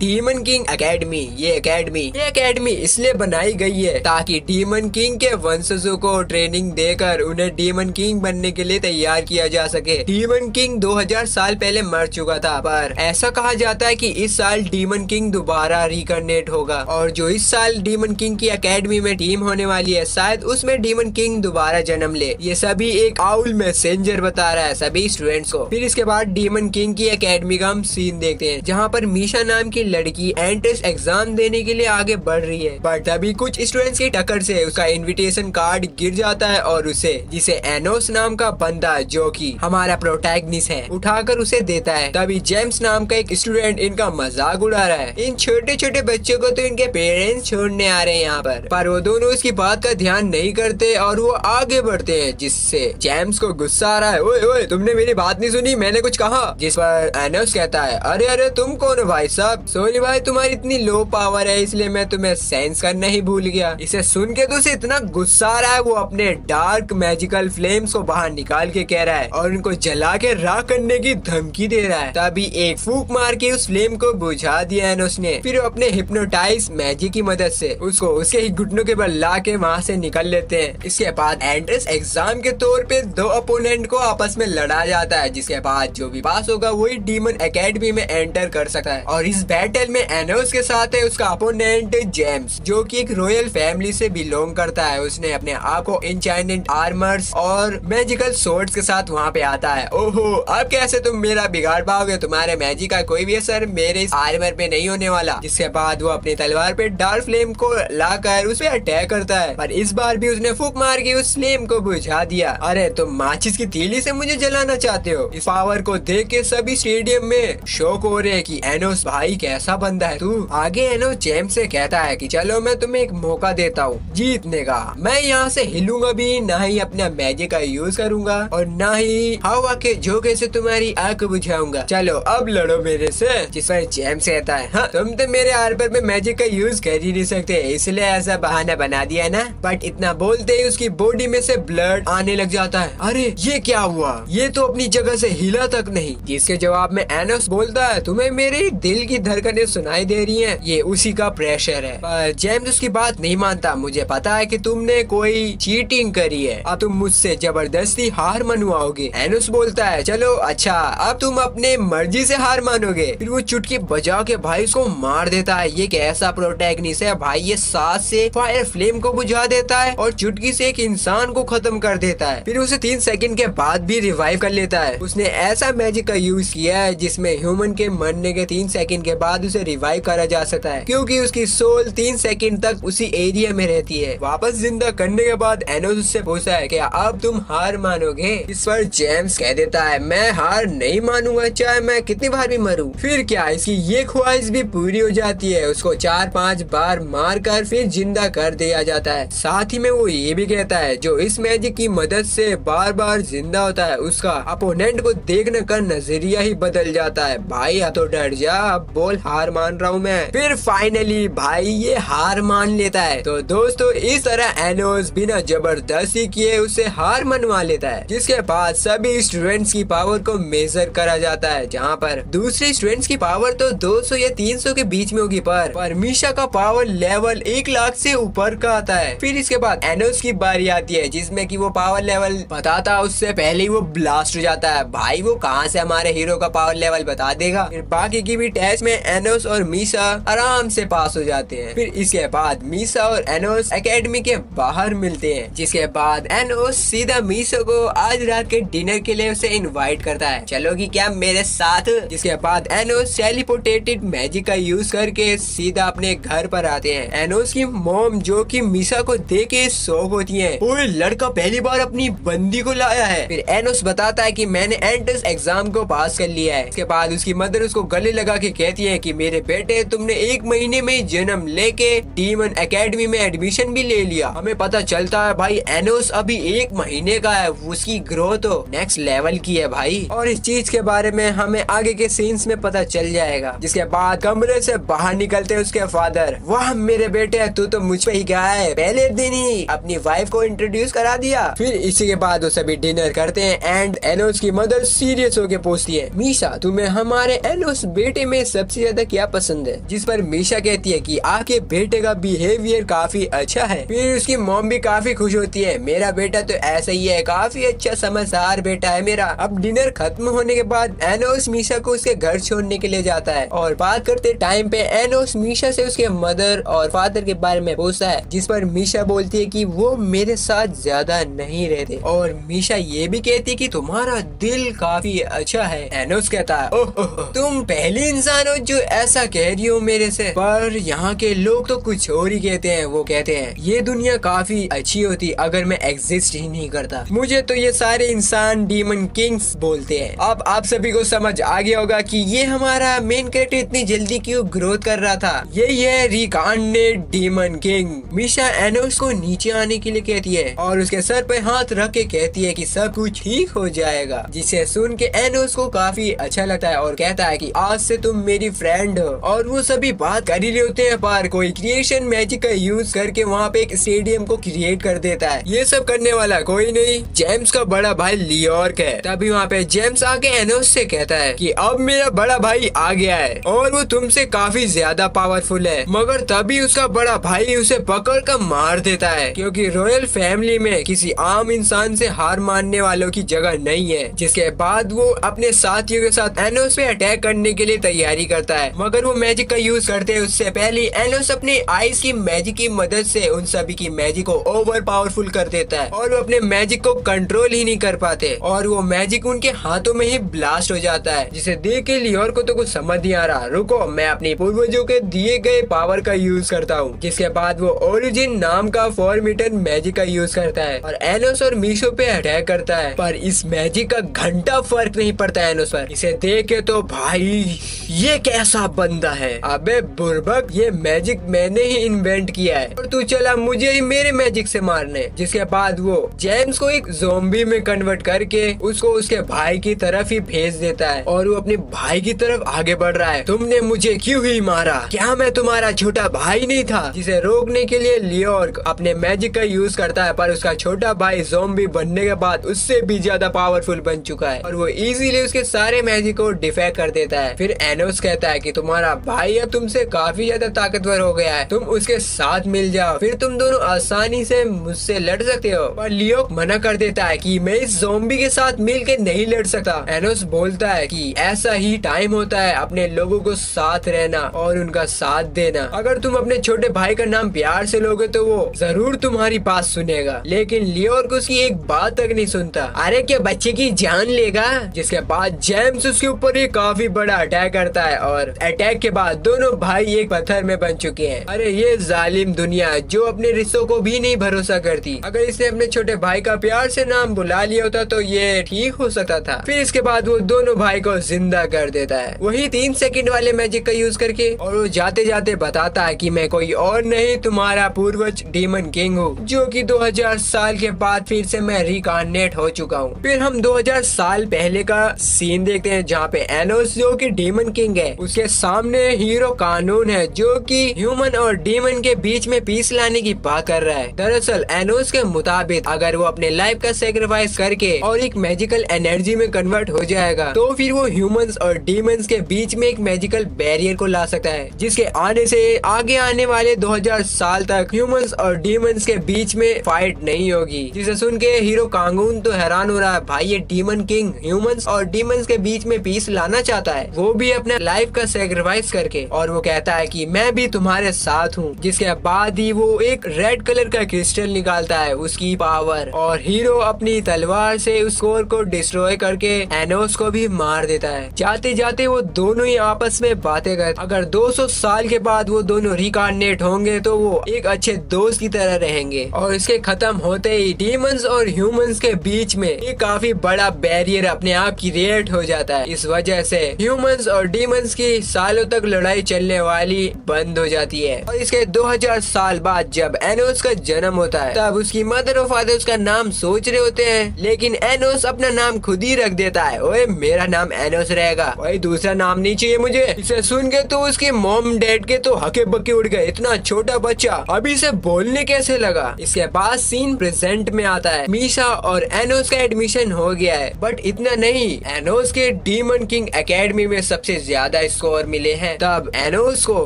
Demon king academy. ये academy इसलिए बनाई गई है ताकि डीमन किंग के वंशजों को ट्रेनिंग देकर उन्हें डीमन किंग बनने के लिए तैयार किया जा सके। डीमन किंग 2000 साल पहले मर चुका था, पर ऐसा कहा जाता है कि इस साल डीमन किंग दोबारा रिकर्नेट होगा और जो इस साल डीमन किंग की एकेडमी में टीम होने वाली है शायद उसमें डीमन किंग दोबारा जन्म ले। ये सभी एक आउल मैसेंजर बता रहा है सभी स्टूडेंट्स को। फिर इसके बाद डीमन किंग की एकेडमी का हम सीन देखते हैं जहाँ पर मीशा नाम की लड़की एंट्रेंस एग्जाम देने के लिए आगे बढ़ रही है, बट तभी कुछ स्टूडेंट्स की टक्कर से उसका इनविटेशन कार्ड गिर जाता है और उसे जिसे एनोस नाम का बंदा जो कि हमारा प्रोटैगनिस्ट है उठाकर उसे देता है। तभी जेम्स नाम का एक स्टूडेंट इनका मजाक उड़ा रहा है। इन छोटे छोटे बच्चों को तो इनके पेरेंट्स छोड़ने आ रहे हैं यहाँ पर वो दोनों इसकी बात का ध्यान नहीं करते और वो आगे बढ़ते हैं, जिससे जेम्स को गुस्सा आ रहा है। ओए ओए तुमने मेरी बात नहीं सुनी, मैंने कुछ कहा। जिस पर एनोस कहता है अरे अरे तुम कौन हो भाई साहब, सॉरी भाई तुम्हारी इतनी लो पावर है इसलिए मैं तुम्हें सेंस करना ही भूल गया। इसे सुन के तो उसे इतना गुस्सा आ रहा है वो अपने डार्क मैजिकल फ्लेम्स को बाहर निकाल के कह रहा है और उनको जला के राख करने की धमकी दे रहा है। तभी एक फूंक मार के उस फ्लेम को बुझा दिया एनोस ने। फिर वो अपने हिप्नोटाइज मैजिक की मदद से उसको उसके ही घुटनों के बल ला के वहाँ से निकल लेते हैं। इसके बाद एंट्रेंस एग्जाम के तौर पे दो अपोनेंट को आपस में लड़ा जाता है, जिसके बाद जो भी पास होगा वही डीमन एकेडमी में एंटर कर सकता है। और इस बैटल में एनोस के साथ है उसका अपोनेंट जेम्स जो कि एक रॉयल फैमिली से बिलोंग करता है। उसने अपने आप को एन्चेंटेड आर्मर्स और मैजिकल सोर्ड्स के साथ वहाँ पे आता है। ओहो अब कैसे तुम मेरा बिगाड़ पाओगे, तुम्हारे मैजिक का कोई भी असर मेरे इस आर्मर पे नहीं होने वाला। जिसके बाद वो अपनी तलवार पे डार्क फ्लेम को लाकर उस पे अटैक करता है, पर इस बार भी उसने फूंक मार के उस फ्लेम को बुझा दिया। अरे तुम माचिस की तीली से मुझे जलाना चाहते हो। इस पावर को देख के सभी स्टेडियम में शौक हो रहे कि एनोस भाई कैसा बंदा है तू। आगे एनोस जेम्स से कहता है कि चलो मैं तुम्हें एक मौका देता हूँ जीतने का। मैं यहाँ से हिलूंगा भी ना ही अपना मैजिक का यूज करूंगा और ना ही हवा के झोंके से तुम्हारी आंख बुझाऊंगा। चलो अब लड़ो मेरे से। जिस पर जेम्स कहता है हाँ तुम तो मेरे आर्मर में मैजिक का यूज कर ही नहीं सकते इसलिए ऐसा बहाना बना दिया ना। बट इतना बोलते ही उसकी बॉडी में से ब्लड आने लग जाता है। अरे ये क्या हुआ, ये तो अपनी जगह से हिला तक नहीं। जिसके जवाब में एनोस बोलता है तुम्हें मेरे दिल की धड़कनें सुनाई दे रही हैं, ये उसी का प्रेशर है। पर जेम्स उसकी बात नहीं मानता। मुझे पता है कि तुमने कोई चीटिंग करी है, अब तुम मुझसे जबरदस्ती हार मनवाओगे। एनोस बोलता है चलो अच्छा अब तुम अपने मर्जी से हार मानोगे। फिर वो चुटकी बजा के भाई उसको मार देता है। ये कैसा प्रोटैगनिस्ट है भाई, ये सांस से फायर फ्लेम को बुझा देता है और चुटकी से एक इंसान को खत्म कर देता है। फिर उसे 3 सेकंड के बाद भी रिवाइव कर लेता है। उसने ऐसा मैजिक का यूज किया है जिसमें ह्यूमन के मरने के 3 सेकंड के बाद उसे रिवाइव करा जा सकता है, क्योंकि उसकी सोल 3 सेकंड तक उसी एरिया में रहती है। वापस जिंदा करने के बाद एनोस उससे पूछता है क्या अब तुम हार मानोगे। इस पर जेम्स कह देता है मैं हार नहीं मानूंगा चाहे मैं कितनी बार भी मरूं। फिर क्या इसकी ये ख्वाहिश भी पूरी हो जाती है। उसको 4-5 बार मार कर फिर जिंदा कर दिया जाता है। साथ ही में वो ये भी कहता है जो इस मैजिक की मदद से बार बार जिंदा होता है उसका अपोनेंट को देखने का नजरिया ही बदल जाता है। भाई तो डर जा, अब बोल हार मान रहा हूँ मैं। फिर फाइनली भाई ये हार मान लेता है। तो दोस्तों इस तरह एनोस बिना जबरदस्ती किए उसे हार मनवा लेता है। जिसके बाद सभी स्टूडेंट्स की पावर को मेजर करा जाता है, जहाँ पर दूसरे स्टूडेंट्स की पावर तो 200 या 300 के बीच में होगी, पर मीशा का पावर लेवल 1 लाख से ऊपर का आता है। फिर इसके बाद एनोस की बारी आती है जिसमें कि वो पावर लेवल बताता है उससे पहले ही वो ब्लास्ट हो जाता है। भाई वो कहाँ से हमारे हीरो का पावर लेवल बता देगा। फिर बाकी की भी टेस्ट में एनोस और मीशा आराम से पास हो जाते हैं। फिर इसके बाद मीशा और एनोस एकेडमी के बाहर मिलते हैं। जिसके बाद एनोस सीधा मीशा को आज रात के डिनर के लिए उसे इनवाइट करता है, चलोगी क्या मेरे साथ। जिसके बाद एनोस टेलीपोर्टेटेड मैजिक का यूज करके सीधा अपने घर पर आते हैं। एनोस की मॉम जो कि मीशा को देख के शौक होती है, ओए लड़का पहली बार अपनी बंदी को लाया है। फिर एनोस बताता है कि मैंने एंट्रेंस एग्जाम को पास कर लिया है। इसके बाद उसकी मदर उसको गले लगा के कहती है कि मेरे बेटे तुमने 1 महीने में जन्म लेके डीमन एकेडमी में एडमिशन भी ले लिया। हमें पता चलता है भाई एनोस अभी 1 महीने का है, उसकी ग्रोथ तो नेक्स्ट लेवल की है भाई। और इस चीज के बारे में हमें आगे के सीन्स में पता चल जाएगा। जिसके बाद कमरे से बाहर निकलते उसके फादर, वाह मेरे बेटे तू तो मुझ पे ही गया है, पहले दिन ही अपनी वाइफ को इंट्रोड्यूस करा दिया। फिर इसी के बाद वो सभी डिनर करते हैं एंड एनोस की मदर सीरियस होके पूछती है, मीशा तुम्हें हमारे एनोस बेटे में सबसे ज्यादा क्या पसंद है, जिस पर मीशा कहती है कि आपके बेटे का बिहेवियर काफी अच्छा है। फिर उसकी मॉम भी काफी खुश होती है, मेरा बेटा तो ऐसा ही है, काफी अच्छा समझदार बेटा है मेरा। अब डिनर खत्म होने के बाद एनोस मीशा को उसके घर छोड़ने के लिए जाता है और बात करते टाइम पे एनोस मीशा से उसके मदर और फादर के बारे में पूछता है, जिस पर मीशा बोलती है कि वो मेरे साथ ज्यादा नहीं रहते और मीशा ये भी कहती है कि तुम्हारा दिल काफी अच्छा है। एनोस कहता है, ओह तुम पहली इंसान हो जो ऐसा कह रही हो मेरे से, पर यहाँ के लोग तो कुछ और ही कहते हैं। वो कहते हैं ये दुनिया काफी अच्छी होती अगर मैं एग्जिस्ट ही नहीं करता। मुझे तो ये सारे इंसान डीमन किंग्स बोलते हैं। अब आप सभी को समझ आ गया होगा कि ये हमारा मेन कैरेक्टर इतनी जल्दी क्यों ग्रोथ कर रहा था। यही है रिकार्नेट डीमन किंग। मीशा एनोस को नीचे आने के लिए कहती है और उसके सर पे हाथ रख के कहती है कि सब कुछ ठीक हो जाएगा, जिसे सुन के एनोस को काफी अच्छा लगता है और कहता है कि आज से तुम मेरी फ्रेंड हो। और वो सभी बात कर ही रहे होते हैं पर कोई क्रिएशन मैजिक का यूज करके वहाँ पे एक स्टेडियम को क्रिएट कर देता है। ये सब करने वाला कोई नहीं, जेम्स का बड़ा भाई लियोर्क है। तभी वहाँ पे जेम्स आके एनोस से कहता है कि अब मेरा बड़ा भाई आ गया है और वो तुमसे काफी ज्यादा पावरफुल है। मगर तभी उसका बड़ा भाई उसे पकड़ कर मार देता है, क्योंकि रॉयल फैमिली में किसी आम इंसान से हार मानने वालों की जगह नहीं है। जिसके बाद वो अपने साथियों के साथ एनोस पे अटैक करने के लिए तैयारी करता है, मगर वो मैजिक का यूज करते हैं उससे पहले एनोस अपने आइस की मैजिक की मदद से उन सभी की मैजिक को ओवर पावरफुल कर देता है और वो अपने मैजिक को कंट्रोल ही नहीं कर पाते और वो मैजिक उनके हाथों में ही ब्लास्ट हो जाता है, जिसे देख के लियोर को तो कुछ समझ नहीं आ रहा। रुको, मैं अपनी पूर्वजों के दिए गए पावर का यूज करता हूँ। जिसके बाद वो ओरिजिन नाम का 4 मीटर मैजिक का यूज करता है और एनोस और मीशो पे अटैक करता है, पर इस मैजिक का घंटा फर्क नहीं पड़ता एनोस पर। इसे देख के तो भाई ये कैसा बंदा है, अबे बुर्बक, ये मैजिक मैंने ही इन्वेंट किया है और तू चला मुझे ही मेरे मैजिक से मारने। जिसके बाद वो जेम्स को एक ज़ॉम्बी में कन्वर्ट करके उसको उसके भाई की तरफ ही भेज देता है और वो अपने भाई की तरफ आगे बढ़ रहा है। तुमने मुझे क्यों ही मारा, क्या मैं तुम्हारा छोटा भाई नहीं था? जिसे रोकने के लिए लियोर्क अपने मैजिक का यूज करता है, पर उसका छोटा भाई ज़ॉम्बी बनने के बाद उससे भी ज्यादा पावरफुल बन चुका है और वो इजीली उसके सारे मैजिक को डिफेक्ट कर देता है। फिर एनोस कहता है कि तुम्हारा भाई अब तुमसे काफी ज्यादा ताकतवर हो गया है, तुम उसके साथ मिल जाओ, फिर तुम दोनों आसानी से मुझसे लड़ सकते हो। पर लियोर्क मना कर देता है कि मैं इस ज़ॉम्बी के साथ मिल के नहीं लड़ सकता। एनोस बोलता है कि ऐसा ही टाइम होता है अपने लोगों को साथ रहना और उनका साथ देना। अगर तुम अपने छोटे भाई का नाम प्यार से लोगे तो वो जरूर तुम्हारी बात सुनेगा। लेकिन लियोर्क उसकी एक बात तक नहीं सुनता। अरे क्या बच्चे की जान लेगा? जिसके बाद जेम्स उसके ऊपर एक काफी बड़ा अटैक करता है और अटैक के बाद दोनों भाई एक पत्थर में बन चुके हैं। अरे ये जालिम दुनिया जो अपने रिश्तों को भी नहीं भरोसा करती। अगर इसने अपने छोटे भाई का प्यार से नाम बुला लिया होता तो ये ठीक हो सकता था। फिर इसके बाद वो दोनों भाई को जिंदा कर देता है, वही 3 सेकंड वाले मैजिक का यूज करके। और वो जाते जाते बताता है कि मैं कोई और नहीं, तुम्हारा पूर्वज डीमन किंग हूँ, जो कि 2000 साल के बाद फिर से मैं रिकार्नेट हो चुका हूँ। फिर हम 2000 साल पहले का सीन देखते हैं जहाँ पे एनोस जो कि डीमन किंग है उसके सामने हीरो कानून है जो कि ह्यूमन और डीमन के बीच में पीस लाने की बात कर रहा है। दरअसल एनोस के मुताबिक अगर वो अपने लाइफ का सेक्रीफाइस करके और एक मैजिकल एनर्जी में कन्वर्ट हो जाएगा तो फिर वो ह्यूमंस और डीमंस के बीच में एक मैजिकल बैरियर को ला सकता है, जिसके आने से आगे आने वाले 2000 साल तक ह्यूमंस और डीमंस के बीच में फाइट नहीं होगी। जिसे सुन के हीरो कांगून तो हैरान हो रहा है, भाई ये डीमन किंग ह्यूमंस और डीमंस के बीच में पीस लाना चाहता है, वो भी अपने लाइफ का सेक्रीफाइस करके। और वो कहता है कि मैं भी तुम्हारे साथ हूँ। जिसके बाद ही वो एक रेड कलर का क्रिस्टल निकालता है, उसकी पावर, और हीरो अपनी तलवार से उस कोर को डिस्ट्रॉय करके एनोस को भी मार देता है। जाते जाते वो दोनों ही आपस में बातें करते, अगर 200 साल के बाद वो दोनों रिकार्नेट होंगे तो वो एक अच्छे दोस्त की तरह रहेंगे। और इसके खत्म होते ही डीमंस और ह्यूमंस के बीच में एक काफी बड़ा बैरियर अपने आप क्रिएट हो जाता है। इस वजह से ह्यूमंस और डीमंस की सालों तक लड़ाई चलने वाली बंद हो जाती है। और इसके 2000 साल बाद जब एनोस का जन्म होता है तब उसकी मदर और फादर उसका नाम सोच रहे होते हैं, लेकिन एनोस अपना नाम खुद ही रख देता है। ओए मेरा नाम एनोस रहेगा, भाई दूसरा नाम नहीं चाहिए मुझे। इसे सुन के तो उसके मॉम डैड के तो हके बके उड़ गए, इतना छोटा बच्चा अभी से बोलने कैसे लगा। इसके बाद सीन प्रेजेंट में आता है। मीशा और एनोस का एडमिशन हो गया है, बट इतना नहीं, एनोस के डीमन किंग एकेडमी में सबसे ज्यादा स्कोर मिले हैं। तब एनोस को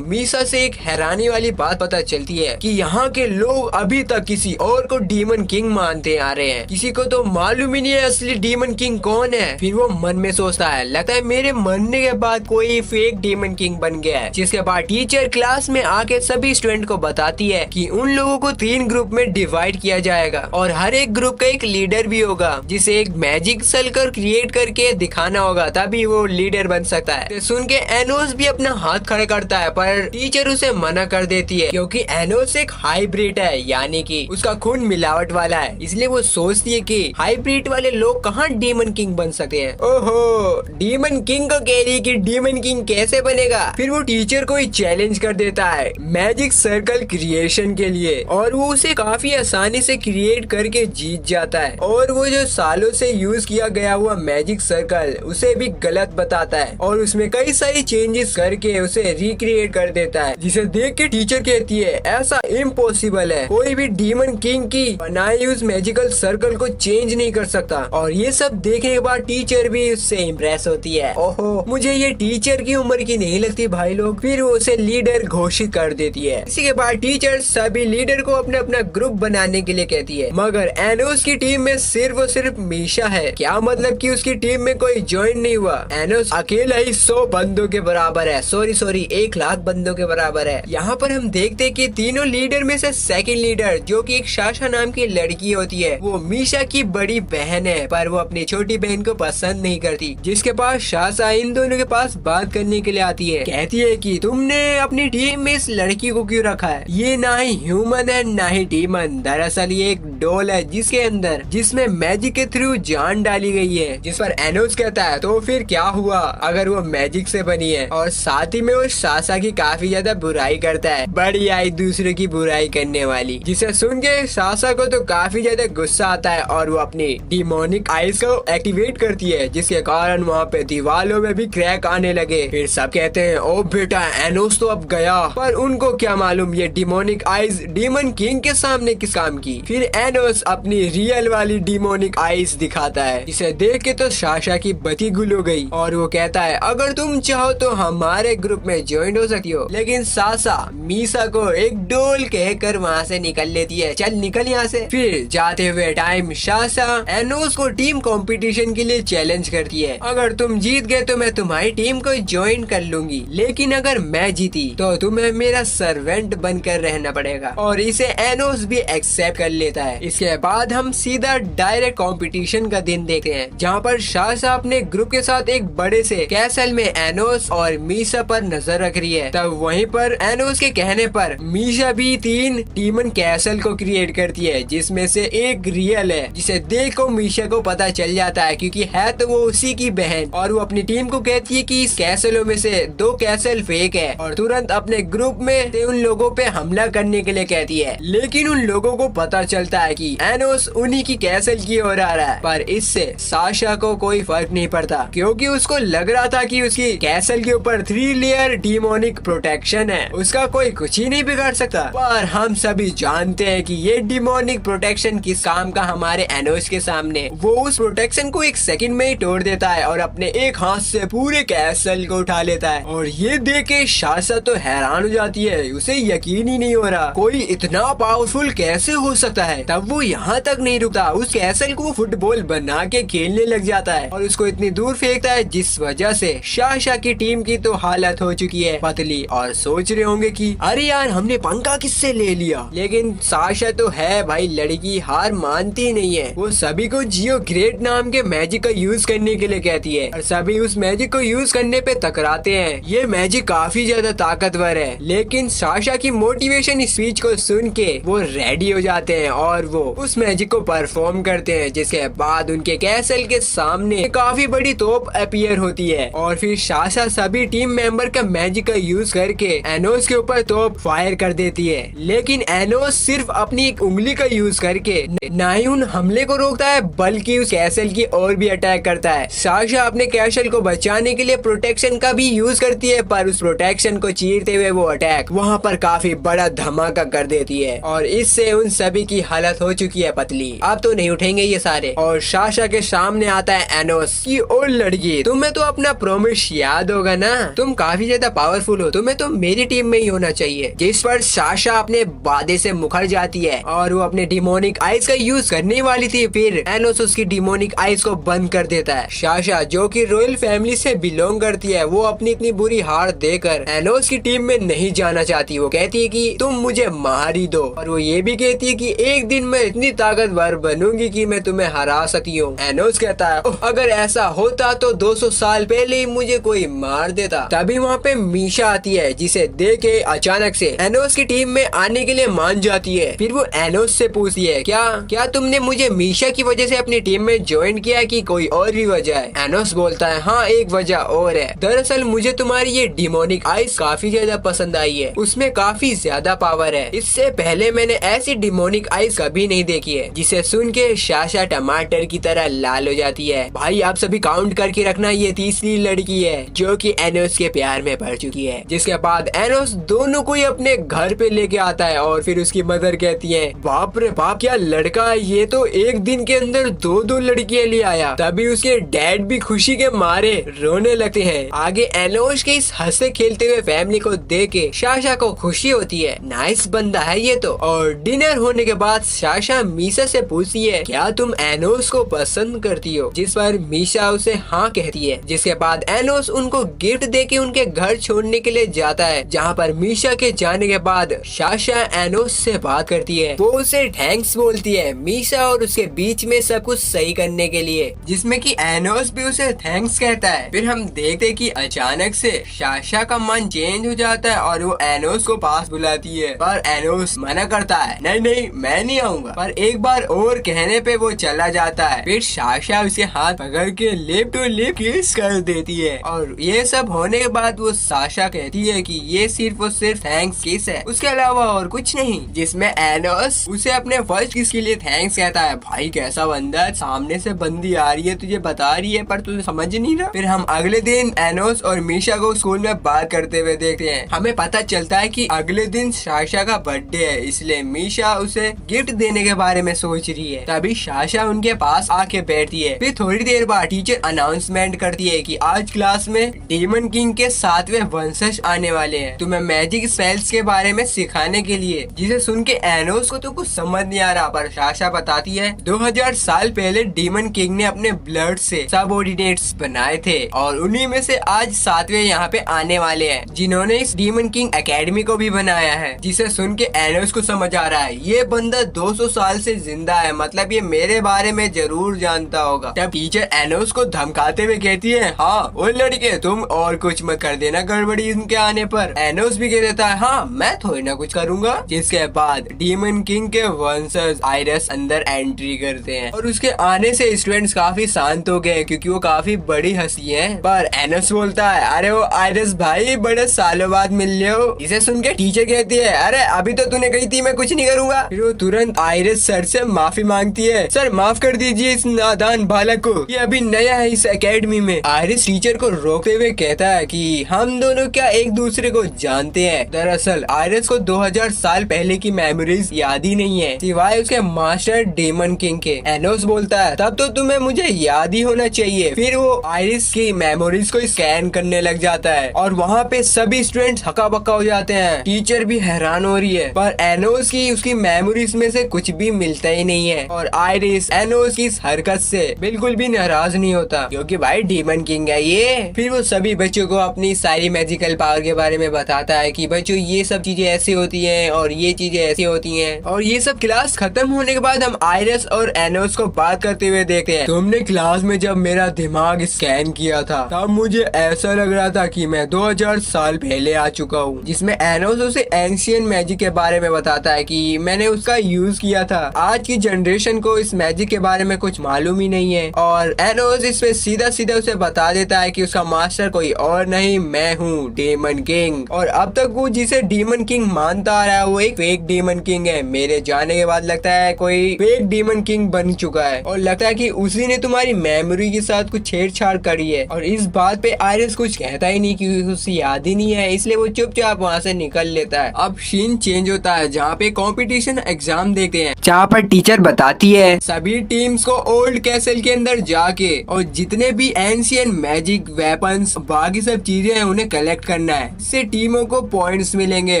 मीसा से एक हैरानी वाली बात पता चलती है कि यहाँ के लोग अभी तक किसी और को डीमन किंग मानते आ रहे हैं। किसी को तो मालूम ही नहीं है असली डीमन किंग कौन है। फिर वो मन में सोचता है, लगता है मेरे मरने के बाद कोई फेक डीमन किंग बन गया है। जिसके बाद टीचर क्लास में आके सभी स्टूडेंट को बताती है कि उन लोगों को 3 ग्रुप में डिवाइड किया जाएगा और हर एक ग्रुप का एक लीडर भी होगा, जिसे एक मैजिक सर्कल क्रिएट करके दिखाना होगा, तभी वो लीडर बन सकता है। तो सुन के एनोस भी अपना हाथ खड़ा करता है, पर टीचर उसे मना कर देती है क्योंकि एनोस एक हाइब्रिड है, यानी कि उसका खून मिलावट वाला है। इसलिए वो सोचती है कि हाइब्रिड वाले लोग कहाँ डीमन किंग बन सकते हैं। ओहो, डीमन किंग को कह रही कि डीमन किंग कैसे बनेगा। फिर वो टीचर को ही चैलेंज कर देता है मैजिक सर्कल क्रिएशन के लिए और वो उसे काफी आसानी से क्रिएट करके जीत जाता है। और वो जो सालों से यूज किया गया हुआ मैजिक सर्कल उसे भी गलत बताता है और उसमें कई सारी चेंजेस करके उसे रिक्रिएट कर देता है, जिसे देख के टीचर कहती है ऐसा इम्पॉसिबल है, कोई भी डीमन किंग की बनाई उस मैजिकल सर्कल को चेंज नहीं कर सकता। और ये सब देखने के बाद टीचर भी उससे इम्प्रेस होती है। ओहो, मुझे ये टीचर की उम्र की नहीं लगती भाई लोग। फिर वो उसे लीडर घोषित कर देती है। इसी के बाद टीचर सभी लीडर को अपना अपना ग्रुप बनाने के लिए कहती है, मगर एनोस की टीम में सिर्फ और सिर्फ मीशा है। क्या मतलब कि उसकी टीम में कोई ज्वाइन नहीं हुआ। एनोस अकेला ही 100 बंदों के बराबर है, सॉरी 1 लाख बंदों के बराबर है। यहाँ पर हम देखते कि तीनों लीडर में से सेकंड लीडर जो कि एक शाशा नाम की लड़की होती है, वो मीशा की बड़ी बहन है, पर वो अपनी छोटी बहन को पसंद नहीं करती। जिसके पास शाशा इन दोनों के पास बात करने के लिए आती है, कहती है कि तुमने अपनी टीम में इस लड़की को क्यों रखा है, ये ना ही ह्यूमन है ना ही डीमन। दरअसल ये एक डोल है जिसमें मैजिक के थ्रू जान डाली गई है। जिस पर एनोस कहता है तो फिर क्या हुआ अगर वो मैजिक से बनी है। और साथ ही में वो शाशा की काफी ज्यादा बुराई करता है, बड़ी आई दूसरे की बुराई करने वाली। जिसे सुन के शाशा को तो काफी ज्यादा गुस्सा आता है और वो अपनी डिमोनिक आइज को एक्टिवेट करती है, जिसके कारण वहाँ पे दीवारों में भी क्रैक आने लगे। फिर सब कहते हैं ओ बेटा एनोस तो अब गया, पर उनको क्या मालूम ये डिमोनिक आइज डीमन किंग के सामने किस काम की। फिर एनोस अपनी रियल वाली डिमोनिक आइज दिखाता है, जिसे देख के तो शाशा की बत्ती गुल हो गई और वो कहता है अगर तुम चाहो तो हमारे ग्रुप में ज्वाइन हो सकती हो। लेकिन शाशा मीसा को एक डोल कहकर वहाँ से निकल लेती है, चल निकल यहाँ से। फिर जाते हुए टाइम शाशा एनोस को टीम कंपटीशन के लिए चैलेंज करती है, अगर तुम जीत गए तो मैं तुम्हारी टीम को ज्वाइन कर लूंगी, लेकिन अगर मैं जीती तो तुम्हें मेरा सर्वेंट बनकर रहना पड़ेगा। और इसे एनोस भी एक्सेप्ट कर लेता है। इसके बाद हम सीधा डायरेक्ट कंपटीशन का दिन देखते हैं, जहाँ पर शाशा अपने ग्रुप के साथ एक बड़े से कैसल में एनोस और मीशा पर नजर रख रही है। तब वहीं पर एनोस के कहने पर मीशा भी 3 डीमन कैसल को क्रिएट करती है, जिसमें से एक रियल है, जिसे देख को मीशा को पता चल जाता है क्योंकि है तो वो उसी की बहन। और वो अपनी टीम को कहती है कि इस कैसलों में से 2 कैसल फेक है और तुरंत अपने ग्रुप में से उन लोगों पे हमला करने के लिए कहती है। लेकिन उन लोगों को पता चलता है कि एनोस उन्हीं की कैसल की ओर आ रहा है, पर इससे शाशा को कोई फर्क नहीं पड़ता क्योंकि उसको लग रहा था कि उसकी कैसल के ऊपर 3 लेयर डिमोनिक प्रोटेक्शन है, उसका कोई कुछ ही नहीं बिगाड़ सकता। पर हम सभी जानते हैं कि ये डिमोनिक प्रोटेक्शन किस काम का हमारे एनोस के सामने। वो उस प्रोटेक्शन को 1 सेकंड में ही तोड़ देता है और अपने एक हाथ से पूरे कैसल को उठा लेता है। और ये देख के शाशा तो हैरान हो जाती है, उसे यकीन ही नहीं हो रहा कोई इतना पावरफुल कैसे हो सकता है। तब वो यहाँ तक नहीं रुकता, उस कैसल को फुटबॉल बना के खेलने लग जाता है और उसको इतनी दूर फेंकता है, जिस वजह से शाशा की टीम की तो हालत हो चुकी है पतली। और सोच रहे होंगे कि अरे यार हमने पंखा किससे ले लिया, लेकिन शाशा तो है भाई लड़की, हार मानती नहीं है। वो सभी को जियो ग्रेट नाम के मैजिक का यूज करने के लिए कहती है और सभी उस मैजिक को यूज करने पे टकराते हैं। ये मैजिक काफी ज्यादा ताकतवर है, लेकिन शाशा की मोटिवेशन स्पीच को सुन के वो रेडी हो जाते हैं और वो उस मैजिक को परफॉर्म करते हैं, जिसके बाद उनके कैसल के सामने काफी बड़ी तोप अपीयर होती है। और फिर शाशा सभी टीम मेंबर का मैजिक का यूज करके एनोस के ऊपर तोप फायर कर देती है, लेकिन एनोस सिर्फ अपनी एक उंगली का यूज करके ना ही उन हमले को रोकता है बल्कि उस कैसल की और भी अटैक करता है। शाशा अपने कैसल को बचाने के लिए प्रोटेक्शन का भी यूज करती है, पर उस प्रोटेक्शन को चीरते हुए वो अटैक वहाँ पर काफी बड़ा धमाका कर देती है और इससे उन सभी की हालत हालत हो चुकी है पतली, अब तो नहीं उठेंगे ये सारे। और साशा के सामने आता है एनोस की और लड़की, तुम्हें तो अपना प्रॉमिस याद होगा ना, तुम काफी ज्यादा पावरफुल हो, तुम्हें तो मेरी टीम में ही होना चाहिए। जिस पर साशा अपने वादे से मुकर जाती है और वो अपने डिमोनिक आइज का यूज करने वाली थी, फिर एनोस उसकी डिमोनिक आइज को बंद कर देता है। साशा जो कि रॉयल फैमिली से बिलोंग करती है, वो अपनी इतनी बुरी हार देकर एनोस की टीम में नहीं जाना चाहती। वो कहती है कि तुम मुझे मार ही दो, और वो ये भी कहती है कि एक दिन मैं इतनी ताकतवर बनूंगी कि मैं तुम्हें हरा सकती हूँ। एनोस कहता है अगर ऐसा होता तो 200 साल पहले ही मुझे कोई मार देता। तभी वहाँ पे मीशा आती है, जिसे देख के अचानक से एनोस की टीम में आने के लिए मान जाती है। फिर वो एनोस से पूछती है क्या तुमने मुझे मीशा की वजह से अपनी टीम में ज्वाइन किया कि कोई और भी वजह है? एनोस बोलता है हाँ, एक वजह और है। दरअसल मुझे तुम्हारी ये डिमोनिक आइज काफी ज्यादा पसंद आई है, उसमें काफी ज्यादा पावर है। इससे पहले मैंने ऐसी डिमोनिक आइज कभी नहीं देखी है। जिसे सुन के साशा टमाटर की तरह लाल हो जाती है। भाई आप सभी काउंट करके रखना, ये तीसरी लड़की है जो कि एनोस के प्यार में पड़ चुकी है। जिसके बाद एनोस दोनों को ही अपने घर पे लेके आता है और फिर उसकी मदर कहती है बाप रे बाप, क्या लड़का है ये, तो एक दिन के अंदर दो लड़कियां ले आया। तभी उसके डैड भी खुशी के मारे रोने लगते हैं। आगे एनोस के इस हंसते खेलते हुए फैमिली को देख के साशा को खुशी होती है, नाइस बंदा है ये तो। और डिनर होने के बाद साशा मीशा से पूछती है क्या तुम एनोस को पसंद करती हो? जिस पर मीशा उसे हाँ कहती है। जिसके बाद एनोस उनको गिफ्ट देके उनके घर छोड़ने के लिए जाता है, जहाँ पर मीशा के जाने के बाद साशा एनोस से बात करती है। वो उसे थैंक्स बोलती है मीशा और उसके बीच में सब कुछ सही करने के लिए, जिसमें कि एनोस भी उसे थैंक्स कहता है। फिर हम देखते कि अचानक से साशा का मन चेंज हो जाता है और वो एनोस को पास बुलाती है, पर एनोस मना करता है, नहीं मैं नहीं आऊंगा। पर एक बार और कहने पे वो चला जाता है। फिर साशा उसके हाथ पकड़ के लिप टू लिप किस कर देती है। और ये सब होने के बाद वो साशा कहती है कि ये सिर्फ और सिर्फ थैंक्स किस है, उसके अलावा और कुछ नहीं। जिसमें एनोस उसे अपने फर्स्ट किस के लिए थैंक्स कहता है। भाई कैसा बंदा, सामने से बंदी आ रही है, तुझे बता रही है पर तुझे समझ नहीं रहा। फिर हम अगले दिन एनोस और मीशा को स्कूल में बात करते हुए देखते हैं। हमें पता चलता है कि अगले दिन साशा का बर्थडे है, इसलिए मीशा उसे गिफ्ट देने के बारे में सोच रही है। तभी साशा उनके पास आके बैठती है। फिर थोड़ी देर बाद टीचर अनाउंसमेंट करती है कि आज क्लास में डीमन किंग के 7वें वंशज आने वाले हैं, तुम्हें मैजिक स्पेल्स के बारे में सिखाने के लिए। जिसे सुन के एनोस को तो कुछ समझ नहीं आ रहा, पर साशा बताती है 2000 साल पहले डीमन किंग ने अपने ब्लड से सबऑर्डिनेट्स बनाए थे और उन्हीं में से आज 7वें यहाँ पे आने वाले हैं, जिन्होंने इस डीमन किंग एकेडमी को भी बनाया है। जिसे सुन के एनोस को समझ आ रहा है ये बंदा 200 साल से जिंदा है, मतलब ये मेरे बारे में जरूर जानता होगा। तब टीचर एनोस को धमकाते हुए कहती है हाँ वो लड़के तुम और कुछ मत कर देना गड़बड़ी इनके आने पर। एनोस भी कह देता है हाँ मैं थोड़ी ना कुछ करूंगा। जिसके बाद डीमन किंग के वंशज आयरस अंदर एंट्री करते हैं और उसके आने से स्टूडेंट्स काफी शांत हो गए क्योंकि वो काफी बड़ी हंसी है। पर एनोस बोलता है अरे वो आयरस भाई बड़े सालों बाद मिल रहे हो। इसे सुन के टीचर कहती है अरे अभी तो तूने कही थी मैं कुछ नहीं करूंगा। फिर वो तुरंत आयरस सर से माफी मांगती है, सर माफ कर दीजिए इस नादान बालक को, ये अभी नया है इस एकेडमी में। आयरस टीचर को रोकते हुए कहता है कि हम दोनों क्या एक दूसरे को जानते हैं। दरअसल आयरस को 2000 साल पहले की मेमोरीज याद ही नहीं है सिवाय उसके मास्टर डीमन किंग के। एनोस बोलता है तब तो तुम्हें मुझे याद ही होना चाहिए। फिर वो आयरस की मेमोरीज को स्कैन करने लग जाता है और वहाँ पे सभी स्टूडेंट्स हक्का बक्का हो जाते हैं। टीचर भी हैरान हो रही है, पर एनोस की उसकी मेमोरीज में से कुछ भी मिलता ही नहीं है। और आयरिस एनोस की इस हरकत से बिल्कुल भी नाराज नहीं होता क्योंकि भाई डीमन किंग है ये। फिर वो सभी बच्चों को अपनी सारी मैजिकल पावर के बारे में बताता है कि बच्चों ये सब चीजें ऐसी होती हैं और ये चीजें ऐसी होती हैं। और ये सब क्लास खत्म होने के बाद हम आयरस और एनोस को बात करते हुए देखते हैं। तुमने क्लास में जब मेरा दिमाग स्कैन किया था तब मुझे ऐसा लग रहा था कि मैं 2000 साल पहले आ चुका हूँ। जिसमें एनोस उसे एंशियंट मैजिक के बारे में बताता है कि मैंने उसका यूज किया था। आज की जनरेशन को इस मैजिक के बारे में कुछ मालूम ही नहीं है। और एनोस इस पे सीधा सीधा उसे बता देता है कि उसका मास्टर कोई और नहीं मैं हूँ डीमन किंग। और अब तक वो जिसे डीमन किंग मानता आ रहा है वो एक फेक डीमन किंग है। मेरे जाने के बाद लगता है कोई फेक डीमन किंग बन चुका है और लगता है कि उसी ने तुम्हारी मेमोरी के साथ कुछ छेड़छाड़ करी है। और इस बात पे आयरिस कुछ कहता ही नहीं क्योंकि उसे याद ही नहीं है, इसलिए वो चुपचाप वहाँ से निकल लेता है। अब सीन चेंज होता है जहाँ पे कंपटीशन एग्जाम देखते हैं, जहाँ पर टीचर बताती है सभी टीम्स को ओल्ड कैसल के अंदर जाके और जितने भी एंशियंट मैजिक वेपन्स बाकी सब चीजें हैं उन्हें कलेक्ट करना है। इससे टीमों को पॉइंट्स मिलेंगे